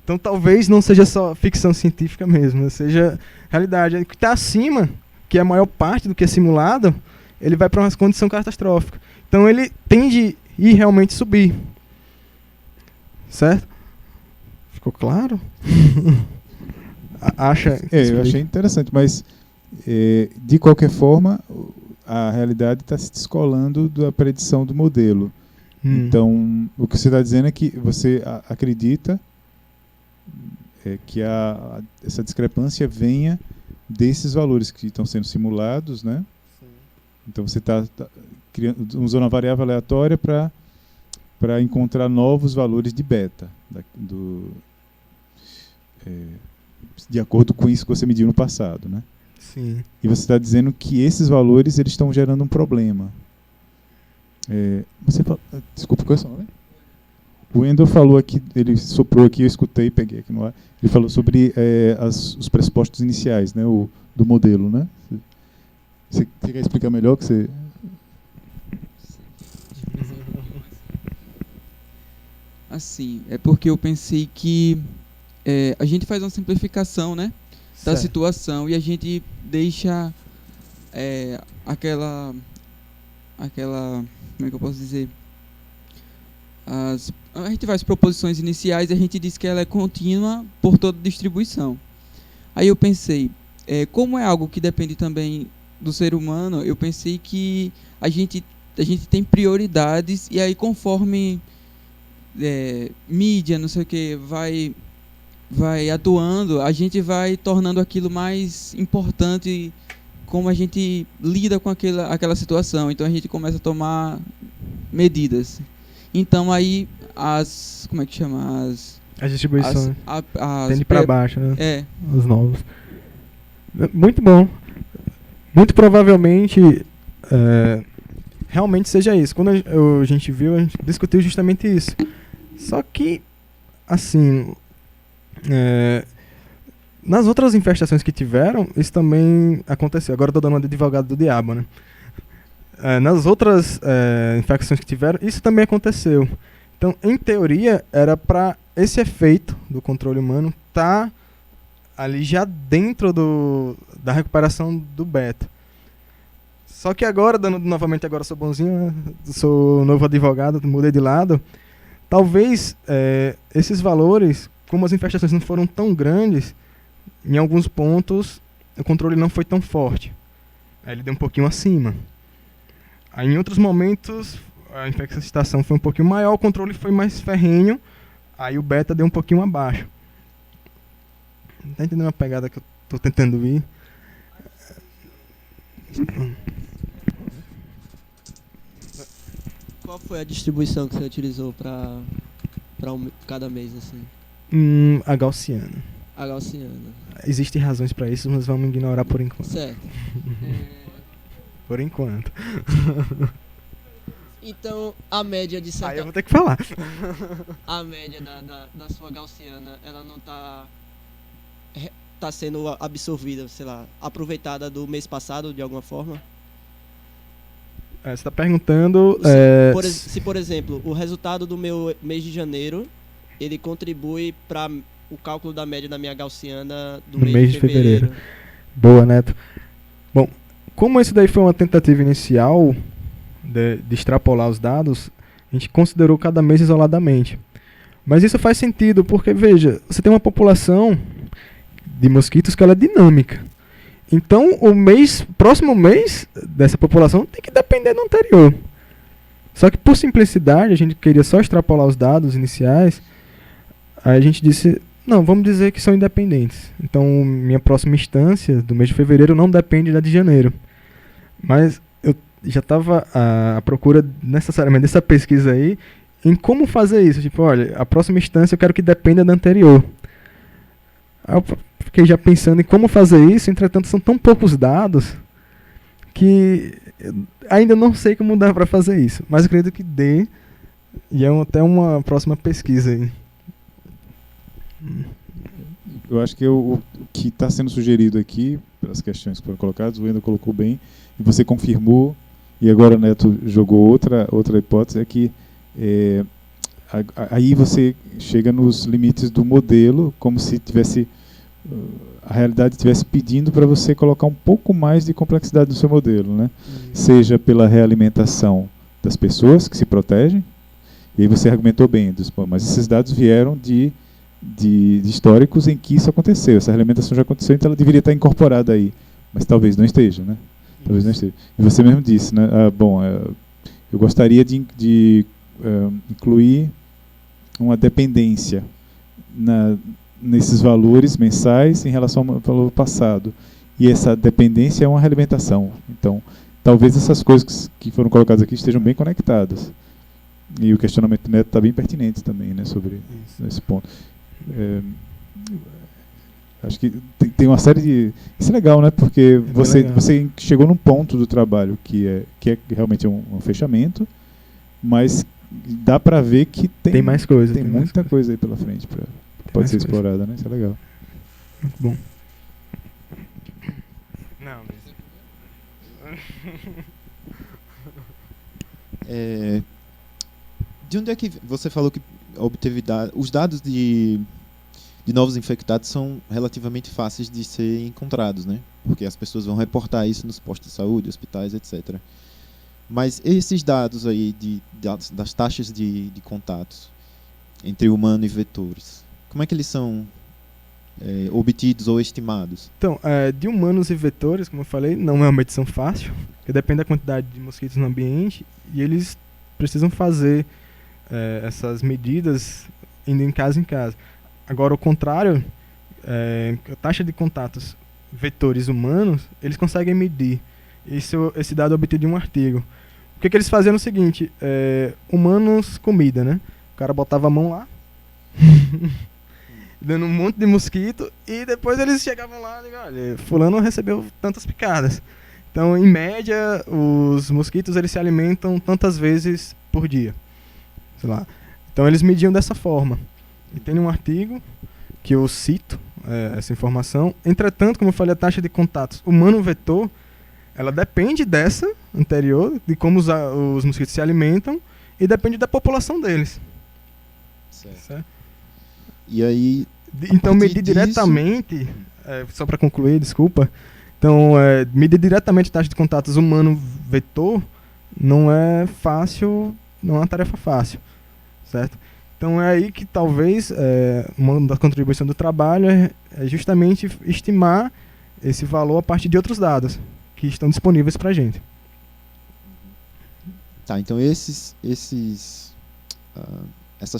Então talvez não seja só ficção científica mesmo, seja realidade. O que está acima, que é a maior parte do que é simulado, ele vai para uma condição catastrófica. Então ele tende a ir realmente subir. Certo? Ficou claro? Eu achei interessante, mas de qualquer forma a realidade está se descolando da predição do modelo. Então o que você está dizendo é que você acredita que essa discrepância venha desses valores que estão sendo simulados, né? Sim. Então você está usando uma variável aleatória para encontrar novos valores de beta de acordo com isso que você mediu no passado, né? Sim. E você está dizendo que esses valores eles estão gerando um problema. Desculpa, qual é o seu nome? O Wendel falou aqui, ele soprou aqui, eu escutei, peguei aqui no ar. Ele falou sobre os pressupostos iniciais, né, do modelo, né? Você quer explicar melhor que você? Assim, é porque eu pensei que a gente faz uma simplificação, né, da situação e a gente deixa aquela, como é que eu posso dizer? A gente faz proposições iniciais e a gente diz que ela é contínua por toda distribuição. Aí eu pensei, como é algo que depende também do ser humano, eu pensei que a gente tem prioridades e aí conforme mídia, não sei o que, vai atuando, a gente vai tornando aquilo mais importante, como a gente lida com aquela situação. Então a gente começa a tomar medidas. Então aí como é que chama? As distribuições. Tende para baixo, né? Os novos. Muito bom. Muito provavelmente realmente seja isso. Quando a gente viu, a gente discutiu justamente isso. Só que, assim, nas outras infestações que tiveram, isso também aconteceu. Agora eu estou dando uma de advogado do diabo, né? Nas outras infecções que tiveram, isso também aconteceu. Então, em teoria, era para esse efeito do controle humano estar ali já dentro da recuperação do beta. Só que agora, novamente agora sou bonzinho, sou novo advogado, mudei de lado. Talvez esses valores, como as infestações não foram tão grandes, em alguns pontos o controle não foi tão forte. Aí ele deu um pouquinho acima. Aí, em outros momentos, a infectação foi um pouquinho maior, o controle foi mais ferrenho, aí o beta deu um pouquinho abaixo. Tá entendendo a pegada que eu tô tentando ir? Qual foi a distribuição que você utilizou para cada mês, assim? A gaussiana. A gaussiana. Existem razões para isso, mas vamos ignorar por enquanto. Certo. Por enquanto. Então, a média de Aí certa... eu vou ter que falar. A média da sua gaussiana, ela não tá sendo absorvida, sei lá, aproveitada do mês passado de alguma forma? Você está perguntando... Se, por exemplo, o resultado do meu mês de janeiro, ele contribui para o cálculo da média da minha gaussiana do mês de fevereiro. Boa, Neto. Bom, como isso daí foi uma tentativa inicial de extrapolar os dados, a gente considerou cada mês isoladamente. Mas isso faz sentido, porque, veja, você tem uma população de mosquitos que ela é dinâmica. Então, próximo mês dessa população tem que depender do anterior. Só que, por simplicidade, a gente queria só extrapolar os dados iniciais. Aí a gente disse, não, vamos dizer que são independentes. Então, minha próxima instância do mês de fevereiro não depende da de janeiro. Mas eu já estava à procura necessariamente dessa pesquisa aí em como fazer isso. Tipo, olha, a próxima instância eu quero que dependa da anterior. Aí eu fiquei já pensando em como fazer isso, entretanto são tão poucos dados que ainda não sei como dá para fazer isso. Mas eu acredito que dê, e é até uma próxima pesquisa aí. Eu acho que o que está sendo sugerido aqui, pelas questões que foram colocadas, o Wendel colocou bem, e você confirmou, e agora o Neto jogou outra hipótese, é que aí você chega nos limites do modelo, como se tivesse a realidade estivesse pedindo para você colocar um pouco mais de complexidade no seu modelo, né? Seja pela realimentação das pessoas que se protegem, e aí você argumentou bem, mas esses dados vieram de históricos em que isso aconteceu, essa realimentação já aconteceu, então ela deveria estar incorporada aí, mas talvez não esteja, né? Talvez não esteja. E você mesmo disse, né? Eu gostaria de incluir uma dependência nesses valores mensais em relação ao valor passado. E essa dependência é uma realimentação. Então, talvez essas coisas que foram colocadas aqui estejam bem conectadas. E o questionamento do Neto está bem pertinente também, né, sobre esse ponto. Acho que tem uma série de... Isso é legal, né? Porque você chegou num ponto do trabalho que é realmente um fechamento, mas dá para ver que tem mais coisa. Tem muita coisa aí pela frente pode ser explorada, né? Isso é legal. Muito bom. Não, de onde é que você falou que obteve os dados de novos infectados são relativamente fáceis de ser encontrados, né? Porque as pessoas vão reportar isso nos postos de saúde, hospitais, etc. Mas esses dados aí das taxas de contatos entre humano e vetores, como é que eles são obtidos ou estimados? Então, de humanos e vetores, como eu falei, não é uma medição fácil, porque depende da quantidade de mosquitos no ambiente, e eles precisam fazer essas medidas indo em casa. Agora, ao contrário, a taxa de contatos vetores humanos, eles conseguem medir. Esse dado é obtido de um artigo. O que eles faziam é o seguinte, humanos, comida, né? O cara botava a mão lá, dando um monte de mosquito, e depois eles chegavam lá e diziam, olha, fulano recebeu tantas picadas. Então, em média, os mosquitos eles se alimentam tantas vezes por dia. Sei lá. Então, eles mediam dessa forma. E tem um artigo que eu cito essa informação. Entretanto, como eu falei, a taxa de contatos humano-vetor, ela depende dessa anterior, de como os mosquitos se alimentam, e depende da população deles. Certo? E aí... Então, medir diretamente, só para concluir, desculpa, então, medir diretamente a taxa de contatos humano-vetor não é fácil, não é uma tarefa fácil, certo? Então, é aí que talvez uma das contribuições do trabalho é justamente estimar esse valor a partir de outros dados que estão disponíveis para a gente. Tá, então essas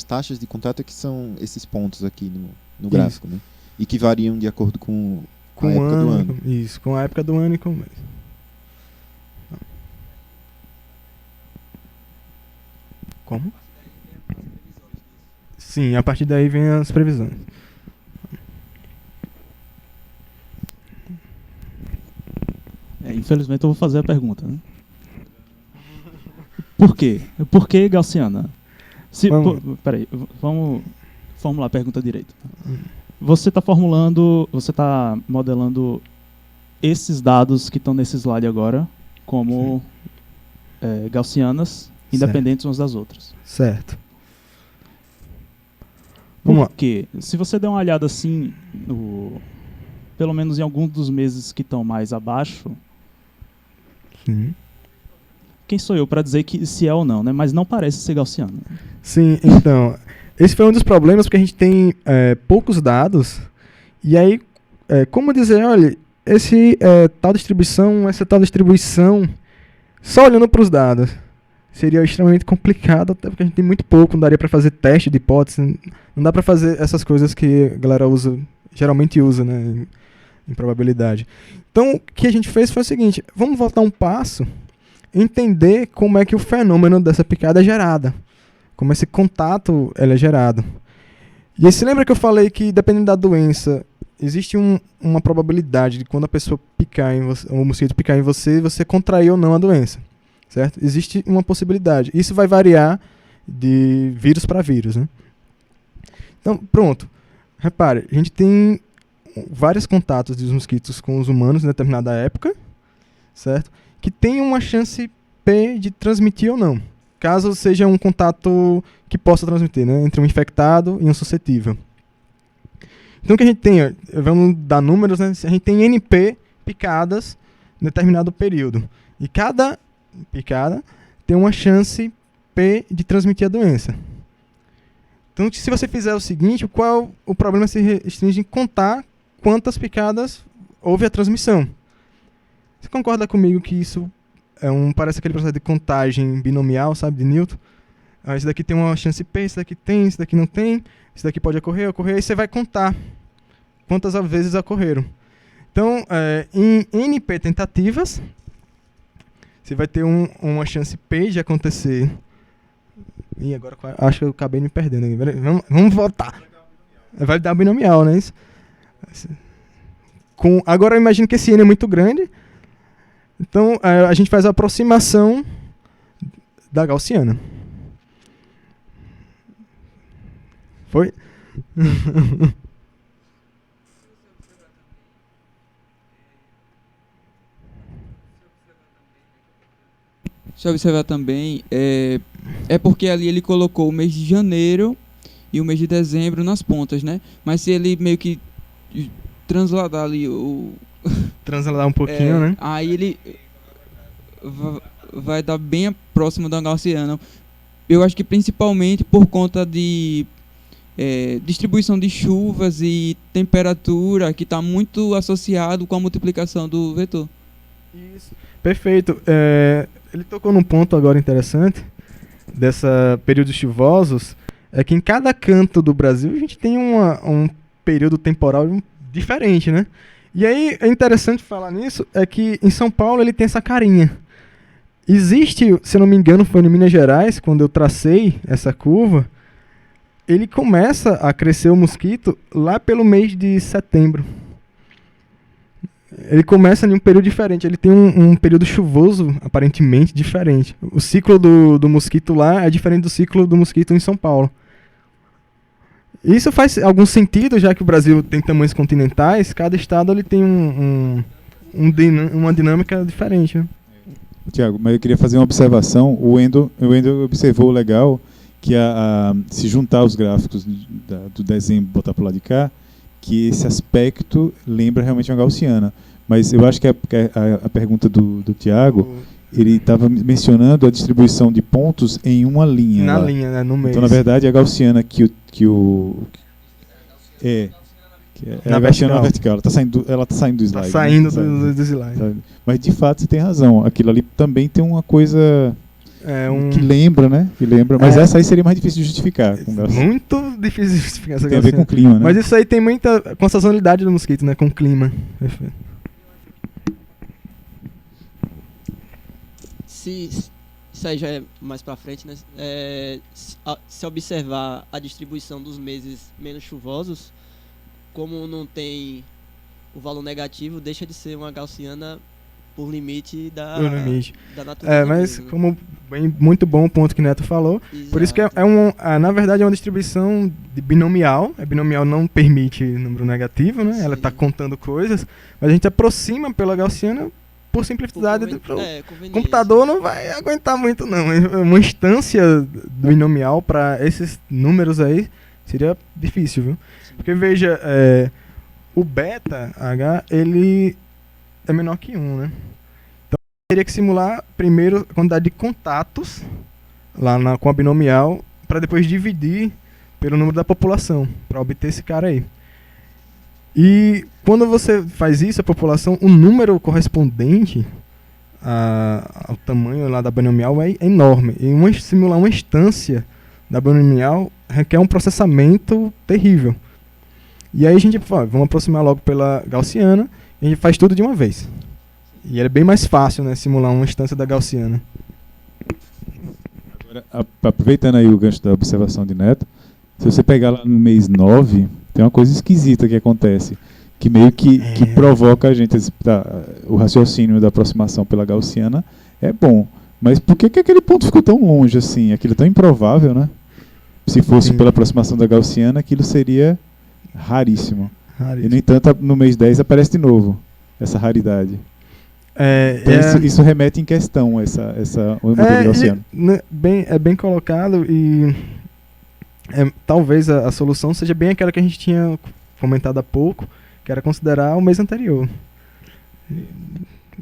taxas de contato é que são esses pontos aqui no gráfico, né? e que variam de acordo com Com a o época do ano. ano. Isso, com a época do ano e com o mês. Como? Sim, a partir daí vem as previsões. Infelizmente eu vou fazer a pergunta, né? Por quê? Por que gaussiana? Peraí, vamos formular a pergunta direito. Você está modelando esses dados que estão nesse slide agora como gaussianas, independentes umas das outras. Certo. Vamos lá. Porque, se você der uma olhada assim, pelo menos em alguns dos meses que estão mais abaixo, Sim. quem sou eu para dizer que se é ou não, né? Mas não parece ser gaussiano. Sim, então, esse foi um dos problemas, porque a gente tem poucos dados, e aí, como dizer, olha, essa tal distribuição, só olhando para os dados, seria extremamente complicado, até porque a gente tem muito pouco, não daria para fazer teste de hipótese, não dá para fazer essas coisas que a galera geralmente usa, né, em probabilidade. Então, o que a gente fez foi o seguinte, vamos voltar um passo, entender como é que o fenômeno dessa picada é gerada, como esse contato ela é gerado. E aí, se lembra que eu falei que, dependendo da doença, existe uma probabilidade de quando a pessoa picar em você, ou o mosquito picar em você, você contrair ou não a doença, certo? Existe uma possibilidade. Isso vai variar de vírus para vírus, né? Então, pronto. Repare, a gente tem vários contatos dos mosquitos com os humanos em determinada época, certo? Que tem uma chance P de transmitir ou não, caso seja um contato que possa transmitir, né, entre um infectado e um suscetível. Então o que a gente tem, vamos dar números, né, a gente tem NP picadas em determinado período, e cada picada tem uma chance P de transmitir a doença. Então, se você fizer o seguinte, o problema se restringe em contar quantas picadas houve a transmissão. Você concorda comigo que isso parece aquele processo de contagem binomial, sabe, de Newton? Esse daqui tem uma chance P, esse daqui tem, esse daqui não tem, esse daqui pode ocorrer, e você vai contar quantas vezes ocorreram. Então, em NP tentativas, você vai ter uma chance P de acontecer. E agora acho que eu acabei me perdendo aqui. Vamos voltar. Vai dar binomial, né? Isso? Agora eu imagino que esse N é muito grande. Então a gente faz a aproximação da gaussiana. Foi? Se observar também, é porque ali ele colocou o mês de janeiro e o mês de dezembro nas pontas, né? Mas se ele meio que transladar ali Transladar um pouquinho, né? Aí ele vai dar bem próximo da gaussiana. Eu acho que principalmente por conta de distribuição de chuvas e temperatura, que está muito associado com a multiplicação do vetor. Isso. Perfeito. Ele tocou num ponto agora interessante, dessa períodos chuvosos, é que em cada canto do Brasil a gente tem um período temporal diferente, né? E aí é interessante falar nisso, é que em São Paulo ele tem essa carinha. Existe, se eu não me engano, foi em Minas Gerais, quando eu tracei essa curva, ele começa a crescer o mosquito lá pelo mês de setembro. Ele começa em um período diferente, ele tem um período chuvoso, aparentemente, diferente. O ciclo do mosquito lá é diferente do ciclo do mosquito em São Paulo. Isso faz algum sentido, já que o Brasil tem tamanhos continentais, cada estado ele tem uma dinâmica diferente, né? Tiago, mas eu queria fazer uma observação. O Wendel observou legal que se juntar os gráficos do dezembro e botar para o lado de cá, que esse aspecto lembra realmente uma gaussiana. Mas eu acho que a pergunta do Tiago, ele estava mencionando a distribuição de pontos em uma linha. Na lá. linha, né, no mês. Então, na verdade, a gaussiana a gaussiana vertical. Ela tá saindo do slide. Tá saindo do slide. Mas, de fato, você tem razão. Aquilo ali também tem uma coisa Que lembra, né? Que lembra. Mas essa aí seria mais difícil de justificar. Muito difícil de justificar essa Tem a ver com o clima, né? Mas isso aí tem muita com a sazonalidade do mosquito, né? Com o clima. Perfeito. Isso aí já é mais pra frente, né? Se observar a distribuição dos meses menos chuvosos, como não tem o valor negativo, deixa de ser uma gaussiana por limite da natureza. Mas mesmo, né? como muito bom o ponto que o Neto falou, Exato. por isso que na verdade é uma distribuição binomial. A binomial não permite número negativo, né? Ela está Sim. contando coisas, mas a gente aproxima pela gaussiana por simplicidade. O conveniência. computador não vai aguentar muito, não. Uma instância binomial para esses números aí seria difícil, viu? Porque veja, o beta H, ele é menor que 1, né? Então, teria que simular primeiro a quantidade de contatos lá com a binomial, para depois dividir pelo número da população, para obter esse cara aí. E quando você faz isso, a população, o número correspondente ao tamanho lá da binomial é enorme. E simular uma instância da binomial requer um processamento terrível. E aí a gente fala, vamos aproximar logo pela gaussiana, e a gente faz tudo de uma vez. E é bem mais fácil, né, simular uma instância da gaussiana. Agora, aproveitando aí o gancho da observação de Neto, se você pegar lá no mês 9, tem uma coisa esquisita que acontece, que meio que provoca a gente, o raciocínio da aproximação pela gaussiana é bom, mas por que aquele ponto ficou tão longe assim? Aquilo é tão improvável, né? Se fosse pela aproximação da gaussiana, aquilo seria raríssimo. E, no entanto, no mês 10 aparece de novo essa raridade. Então isso remete em questão o modelo gaussiano. É bem colocado e talvez a solução seja bem aquela que a gente tinha comentado há pouco, que era considerar o mês anterior.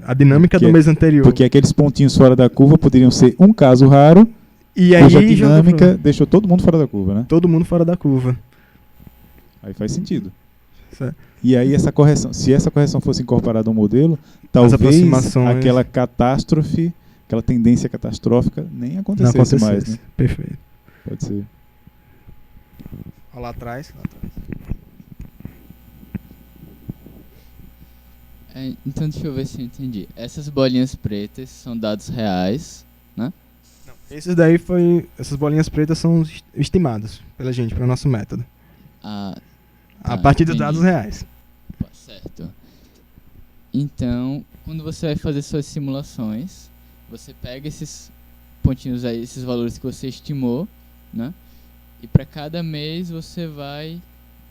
A dinâmica do mês anterior. Porque aqueles pontinhos fora da curva poderiam ser um caso raro, e cuja aí dinâmica deixou todo mundo fora da curva, né? Todo mundo fora da curva. Aí faz sentido. Certo. E aí essa correção, se essa correção fosse incorporada ao modelo, talvez aquela catástrofe, aquela tendência catastrófica nem acontecesse mais, né? Perfeito. Pode ser. Olha lá atrás. Então deixa eu ver se eu entendi. Essas bolinhas pretas são dados reais, né? Não, essas bolinhas pretas são estimadas pela gente, pelo nosso método. A partir dos dados reais. Certo. Então, quando você vai fazer suas simulações, você pega esses pontinhos aí, esses valores que você estimou, né? E para cada mês você vai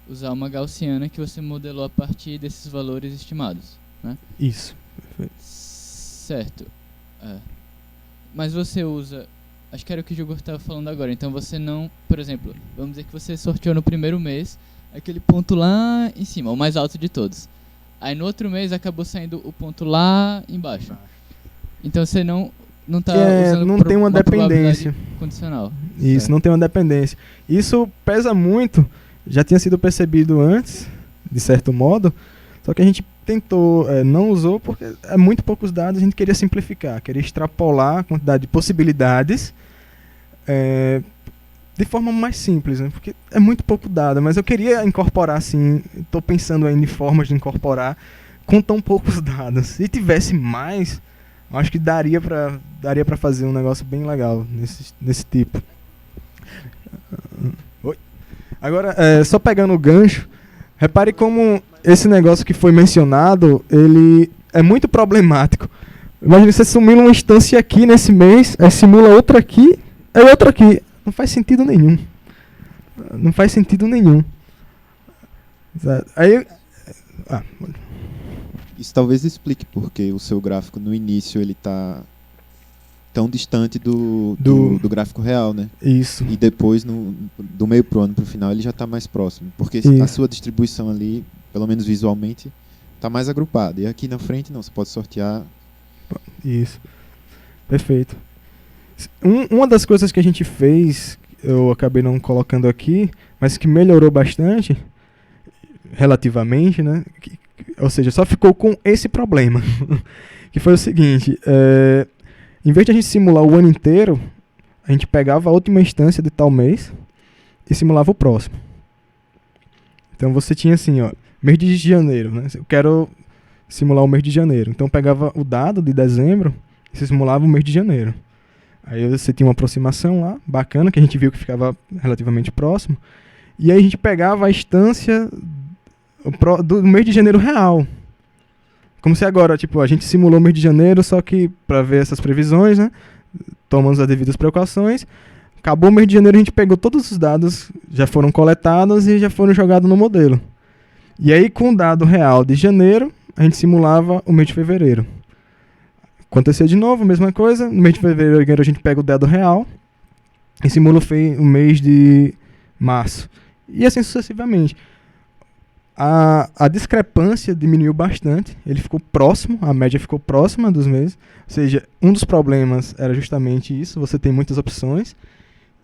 usar uma gaussiana que você modelou a partir desses valores estimados, né? Isso. Perfeito. Certo. Mas você usa... Acho que era o que o Jogor estava falando agora. Então você não... Por exemplo, vamos dizer que você sorteou no primeiro mês aquele ponto lá em cima, o mais alto de todos. Aí no outro mês acabou saindo o ponto lá embaixo. Então você não está usando não tem uma dependência condicional. Isso, certo. Não tem uma dependência. Isso pesa muito, já tinha sido percebido antes, de certo modo, só que a gente tentou, não usou porque é muito poucos dados, a gente queria simplificar, queria extrapolar a quantidade de possibilidades de forma mais simples, né? Porque é muito pouco dado, mas eu queria incorporar assim, estou pensando ainda em formas de incorporar com tão poucos dados. Se tivesse mais, eu acho que daria para fazer um negócio bem legal nesse tipo. Agora, só pegando o gancho, repare como esse negócio que foi mencionado, ele é muito problemático. Imagina, você simula uma instância aqui nesse mês, aí simula outra aqui, aí outra aqui. Não faz sentido nenhum. Não faz sentido nenhum. Aí... Isso talvez explique porque o seu gráfico no início ele está tão distante do gráfico real, né? Isso. E depois, do meio pro ano pro final, ele já está mais próximo. Porque a sua distribuição ali, pelo menos visualmente, está mais agrupada. E aqui na frente, não, você pode sortear. Isso. Perfeito. Uma das coisas que a gente fez, eu acabei não colocando aqui, mas que melhorou bastante, relativamente, né? Ou seja, só ficou com esse problema. Que foi o seguinte, Em vez de a gente simular o ano inteiro, a gente pegava a última instância de tal mês e simulava o próximo. Então você tinha assim, ó, mês de janeiro, né? Eu quero simular o mês de janeiro. Então eu pegava o dado de dezembro e você simulava o mês de janeiro. Aí você tinha uma aproximação lá, bacana, que a gente viu que ficava relativamente próximo. E aí a gente pegava a instância do mês de janeiro real. Como se agora, tipo, a gente simulou o mês de janeiro, só que para ver essas previsões, né? Tomamos as devidas precauções. Acabou o mês de janeiro, a gente pegou todos os dados, já foram coletados e já foram jogados no modelo. E aí, com o dado real de janeiro, a gente simulava o mês de fevereiro. Aconteceu de novo, mesma coisa. No mês de fevereiro, a gente pega o dado real e simula o mês de março. E assim sucessivamente. A discrepância diminuiu bastante, ele ficou próximo, a média ficou próxima dos meses, ou seja, um dos problemas era justamente isso, você tem muitas opções,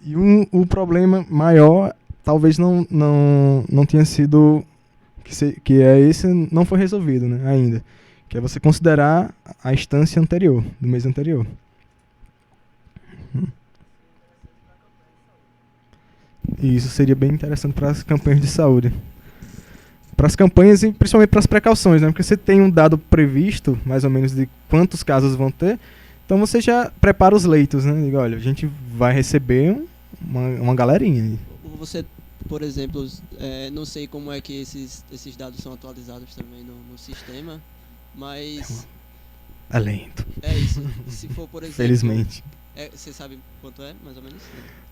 e o problema maior talvez não tenha sido, que é esse, não foi resolvido, né, ainda, que é você considerar a instância anterior, do mês anterior. E isso seria bem interessante para as campanhas de saúde. Para as campanhas e principalmente para as precauções, né? Porque você tem um dado previsto, mais ou menos, de quantos casos vão ter, então você já prepara os leitos, né? Diga, olha, a gente vai receber uma galerinha aí. Você, por exemplo, não sei como é que esses dados são atualizados também no sistema, mas... É lento. É isso. Se for, por exemplo... Felizmente. Você sabe quanto é, mais ou menos?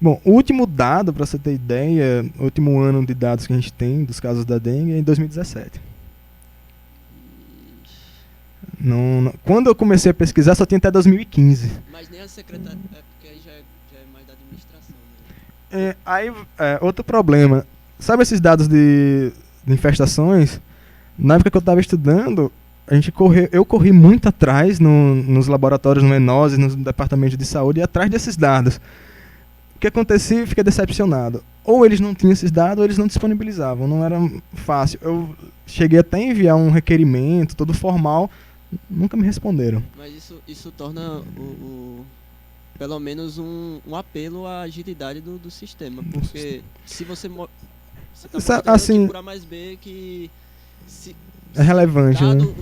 Bom, o último dado, para você ter ideia, o último ano de dados que a gente tem dos casos da dengue é em 2017. Quando eu comecei a pesquisar, só tinha até 2015. Mas nem a secretaria... porque aí já é mais da administração, né? Outro problema. Sabe esses dados de infestações? Na época que eu estava estudando, eu corri muito atrás nos laboratórios, no Enose, no departamento de saúde, e atrás desses dados. O que acontecia? Eu fiquei decepcionado. Ou eles não tinham esses dados, ou eles não disponibilizavam. Não era fácil. Eu cheguei até a enviar um requerimento, todo formal, nunca me responderam. Mas isso torna pelo menos um apelo à agilidade do sistema. Porque se você está assim, por A mais B, que... é relevante, dado né?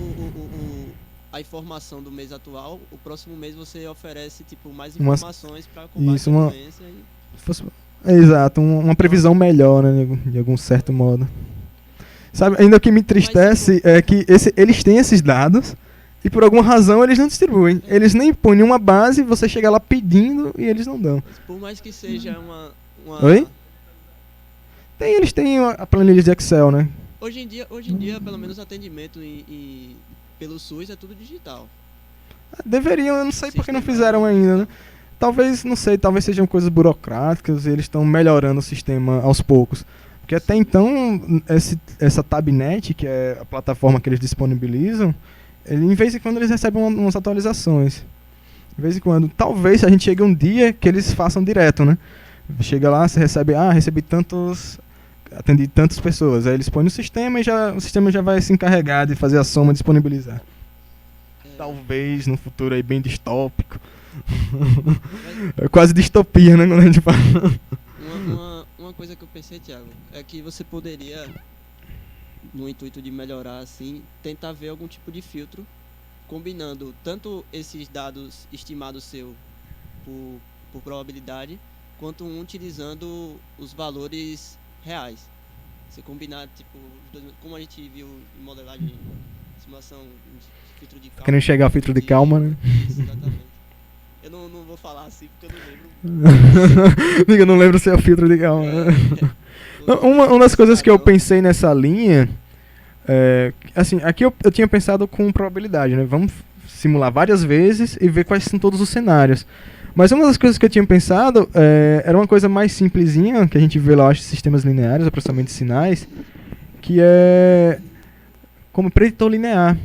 A informação do mês atual, o próximo mês você oferece mais informações para combater isso, a doença. Exato, uma previsão melhor, né, de algum certo modo. Sabe, ainda o que me entristece é que eles têm esses dados e por alguma razão eles não distribuem. Eles nem põem uma base, você chega lá pedindo e eles não dão. Por mais que seja uma... Oi? Eles têm a planilha de Excel, né? Hoje em dia, pelo menos atendimento pelo SUS é tudo digital. Deveriam, eu não sei porque não fizeram ainda, né? Talvez, não sei, talvez sejam coisas burocráticas e eles estão melhorando o sistema aos poucos. Porque até então, essa Tabnet, que é a plataforma que eles disponibilizam, em vez em quando eles recebem umas atualizações. De vez em quando. Talvez a gente chegue um dia que eles façam direto, né? Chega lá, você recebe, atendi tantas pessoas. Aí eles põem no sistema e o sistema já vai se encarregar de fazer a soma e disponibilizar. Talvez no futuro aí bem distópico. É quase distopia, né, quando a gente fala. Uma coisa que eu pensei, Thiago, é que você poderia, no intuito de melhorar assim, tentar ver algum tipo de filtro combinando tanto esses dados estimados seu por probabilidade, quanto utilizando os valores reais. Você combinar, como a gente viu em modelagem, simulação, filtro de calma. Querendo chegar ao filtro de calma, né? Isso, exatamente. Eu não vou falar assim porque eu não lembro. Eu não lembro se é o filtro de calma. Uma das coisas que eu pensei nessa linha, assim, aqui eu tinha pensado com probabilidade, né? Vamos simular várias vezes e ver quais são todos os cenários. Mas uma das coisas que eu tinha pensado era uma coisa mais simplesinha, que a gente vê lá, acho, sistemas lineares, o processamento de sinais, que é como preditor linear.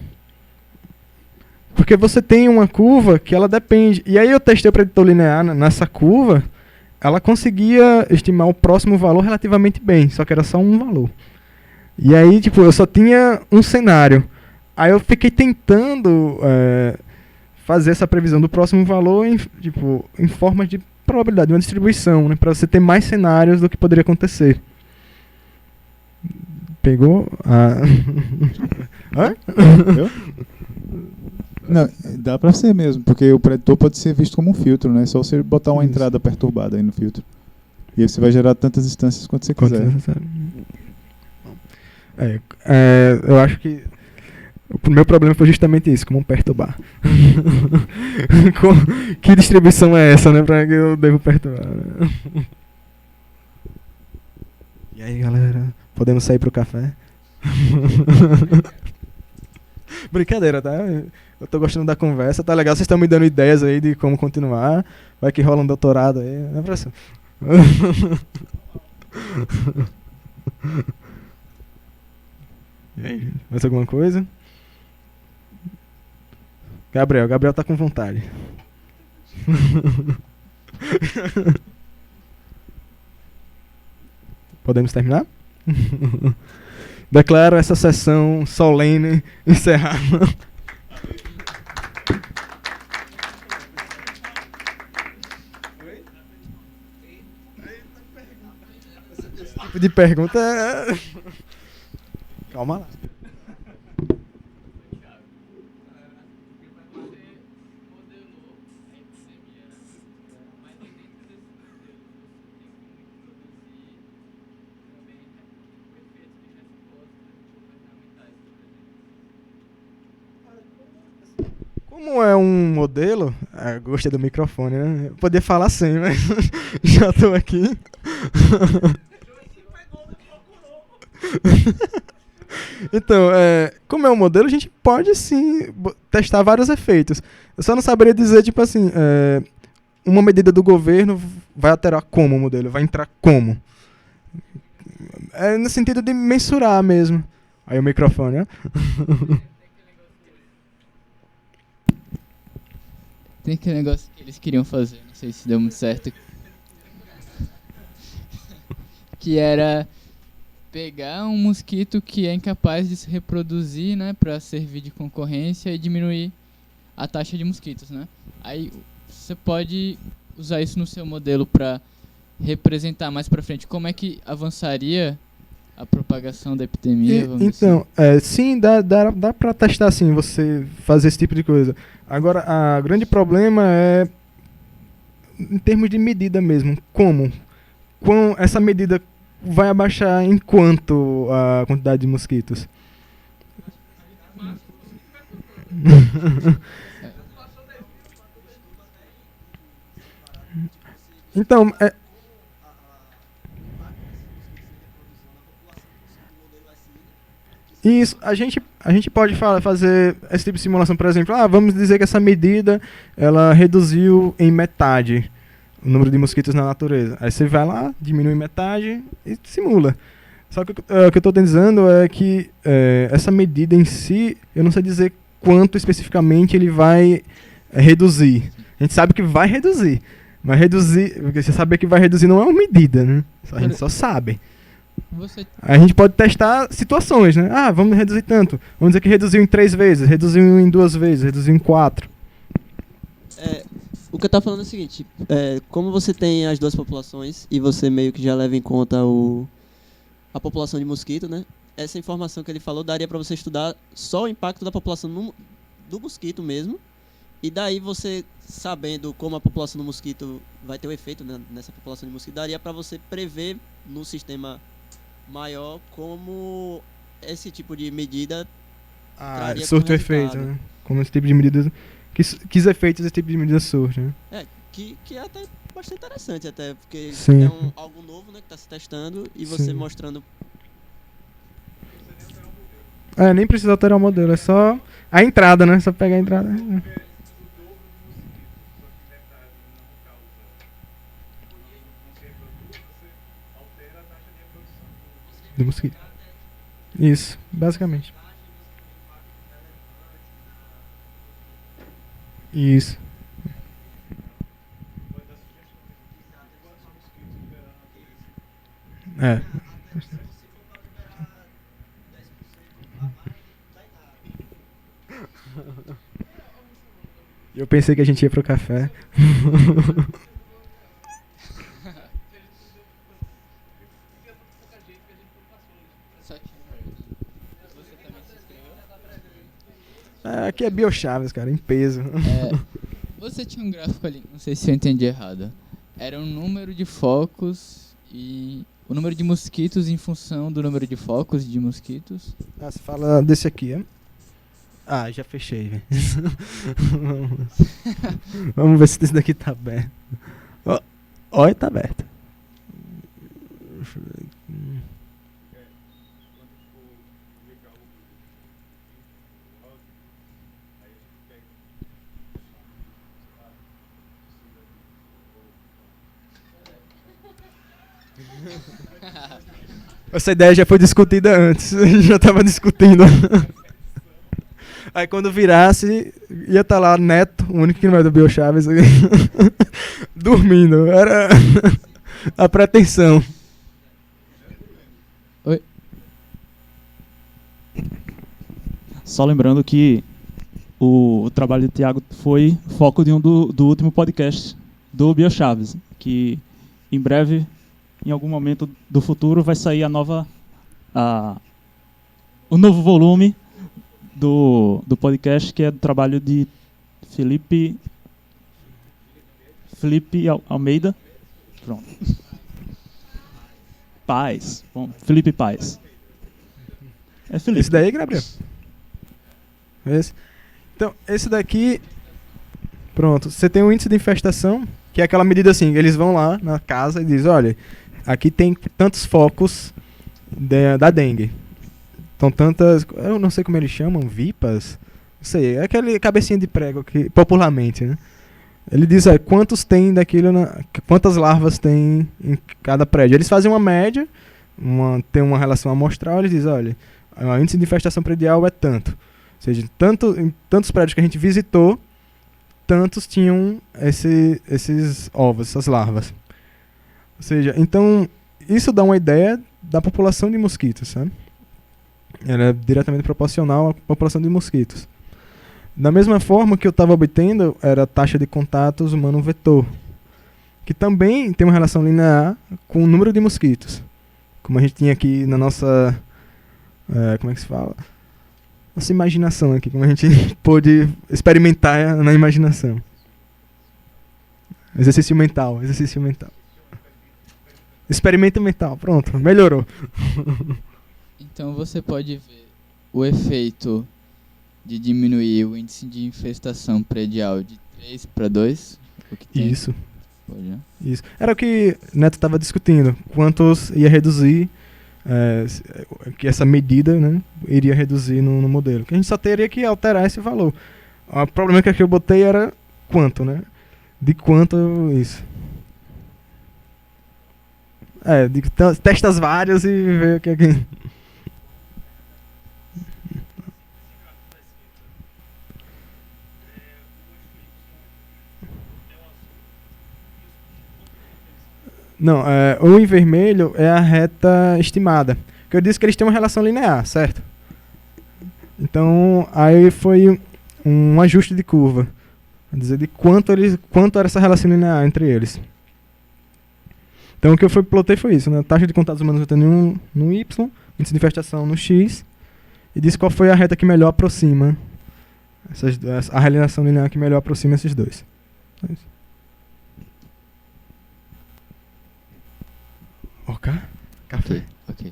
Porque você tem uma curva que ela depende. E aí eu testei o preditor linear nessa curva, ela conseguia estimar o próximo valor relativamente bem, só que era só um valor. E aí, eu só tinha um cenário. Aí eu fiquei tentando fazer essa previsão do próximo valor em forma de probabilidade, uma distribuição, né, para você ter mais cenários do que poderia acontecer. Pegou? Hã? Não, dá pra ser mesmo, porque o preditor pode ser visto como um filtro, né? É só você botar uma entrada perturbada aí no filtro. E aí você vai gerar tantas instâncias quanto você quiser. Eu acho que o meu problema foi justamente isso, como perturbar. Que distribuição é essa, né? Pra que eu devo perturbar? Né? E aí, galera, podemos sair pro café? Brincadeira, tá? Eu tô gostando da conversa, tá legal. Vocês estão me dando ideias aí de como continuar. Vai que rola um doutorado aí, né, professor? E aí, mais alguma coisa? Gabriel tá com vontade. Podemos terminar? Declaro essa sessão solene encerrada. Esse tipo de pergunta é... Calma lá. Como é um modelo, gostei do microfone, né? Eu podia falar sem, mas já tô aqui. Então, como é um modelo, a gente pode sim testar vários efeitos. Eu só não saberia dizer, tipo assim, uma medida do governo vai alterar como o modelo, vai entrar como. É no sentido de mensurar mesmo. Aí o microfone, né? Tem aquele negócio que eles queriam fazer, não sei se deu muito certo. Que era pegar um mosquito que é incapaz de se reproduzir, né, para servir de concorrência e diminuir a taxa de mosquitos, né? Aí você pode usar isso no seu modelo para representar mais para frente como é que avançaria a propagação da epidemia. Então, sim, dá para testar assim, você fazer esse tipo de coisa. Agora, o grande problema é em termos de medida mesmo. Como essa medida vai abaixar em quanto a quantidade de mosquitos? Então, isso, a gente pode fazer esse tipo de simulação, por exemplo, vamos dizer que essa medida ela reduziu em metade o número de mosquitos na natureza. Aí você vai lá, diminui metade e simula. Só que o que eu estou dizendo é que essa medida em si, eu não sei dizer quanto especificamente ele vai reduzir. A gente sabe que vai reduzir, mas reduzir, porque você saber que vai reduzir não é uma medida, né? A gente só sabe. A gente pode testar situações, né? Vamos reduzir tanto. Vamos dizer que reduziu em 3 vezes, reduziu em 2 vezes, reduziu em 4. O que eu tava falando é o seguinte, como você tem as duas populações e você meio que já leva em conta a população de mosquito, né? Essa informação que ele falou daria para você estudar só o impacto da população do mosquito mesmo. E daí você, sabendo como a população do mosquito vai ter um efeito, né, nessa população de mosquito, daria para você prever no sistema maior como esse tipo de medida traria surte o efeito, né? Como esse tipo de medida... Que efeitos esse tipo de medida surte, né? Que é até bastante interessante, até, porque Sim. é algo novo, né, que está se testando e você Sim. mostrando... Nem precisa alterar o modelo, é só a entrada, né? Só pegar a entrada. Do mosquito. Isso, basicamente. Isso. Eu pensei que a gente ia pro café. Aqui é Biochaves, cara, em peso. Você tinha um gráfico ali, não sei se eu entendi errado. Era um número de focos e o número de mosquitos em função do número de focos de mosquitos. Você fala desse aqui, é? Já fechei, velho. Vamos ver se esse daqui tá aberto. Olha, tá aberto. Deixa eu ver aqui. Essa ideia já foi discutida antes. A gente já tava discutindo. Aí quando virasse, ia estar lá Neto, o único que não é do Biochaves, dormindo. Era a pretensão. Oi. Só lembrando que o trabalho de Thiago foi foco de do último podcast do Biochaves, que em breve, em algum momento do futuro, vai sair o novo volume do podcast, que é do trabalho de Felipe Almeida. Pronto. Paz. Bom, Felipe Paz. É Felipe. Esse daí, Gabriel? Esse. Então, esse daqui... Pronto. Você tem um índice de infestação, que é aquela medida assim, eles vão lá na casa e dizem, olha, aqui tem tantos focos da dengue. Então, tantas... Eu não sei como eles chamam, vipas? Não sei, é aquele cabecinha de prego que popularmente, né? Ele diz, quantos tem daquilo, quantas larvas tem em cada prédio. Eles fazem uma média, tem uma relação amostral, eles dizem, olha, o índice de infestação predial é tanto. Ou seja, em tantos prédios que a gente visitou, tantos tinham esses ovos, essas larvas. Ou seja, então, isso dá uma ideia da população de mosquitos, sabe? Ela é diretamente proporcional à população de mosquitos. Da mesma forma que eu estava obtendo era a taxa de contatos humano-vetor, que também tem uma relação linear com o número de mosquitos. Como a gente tinha aqui na nossa... como é que se fala? Nossa imaginação aqui, como a gente pôde experimentar na imaginação. Exercício mental. Experimento mental, pronto, melhorou. Então você pode ver o efeito de diminuir o índice de infestação predial de 3 para 2. O que tem. Isso. Pode, né? Isso. Era o que Neto estava discutindo. Quantos ia reduzir, que essa medida, né, iria reduzir no modelo. Que a gente só teria que alterar esse valor. O problema que eu botei era quanto, né? De quanto isso. Testa as várias e vê o que é que... Não, o em vermelho é a reta estimada. Que eu disse que eles têm uma relação linear, certo? Então, aí foi um ajuste de curva. Quer dizer, de quanto era essa relação linear entre eles. Então, o que eu plotei foi isso, né? Taxa de contatos humanos no Y, índice de infestação no X, e disse qual foi a reta que melhor aproxima, a relação linear que melhor aproxima esses dois. É isso. Ok? Café. Ok.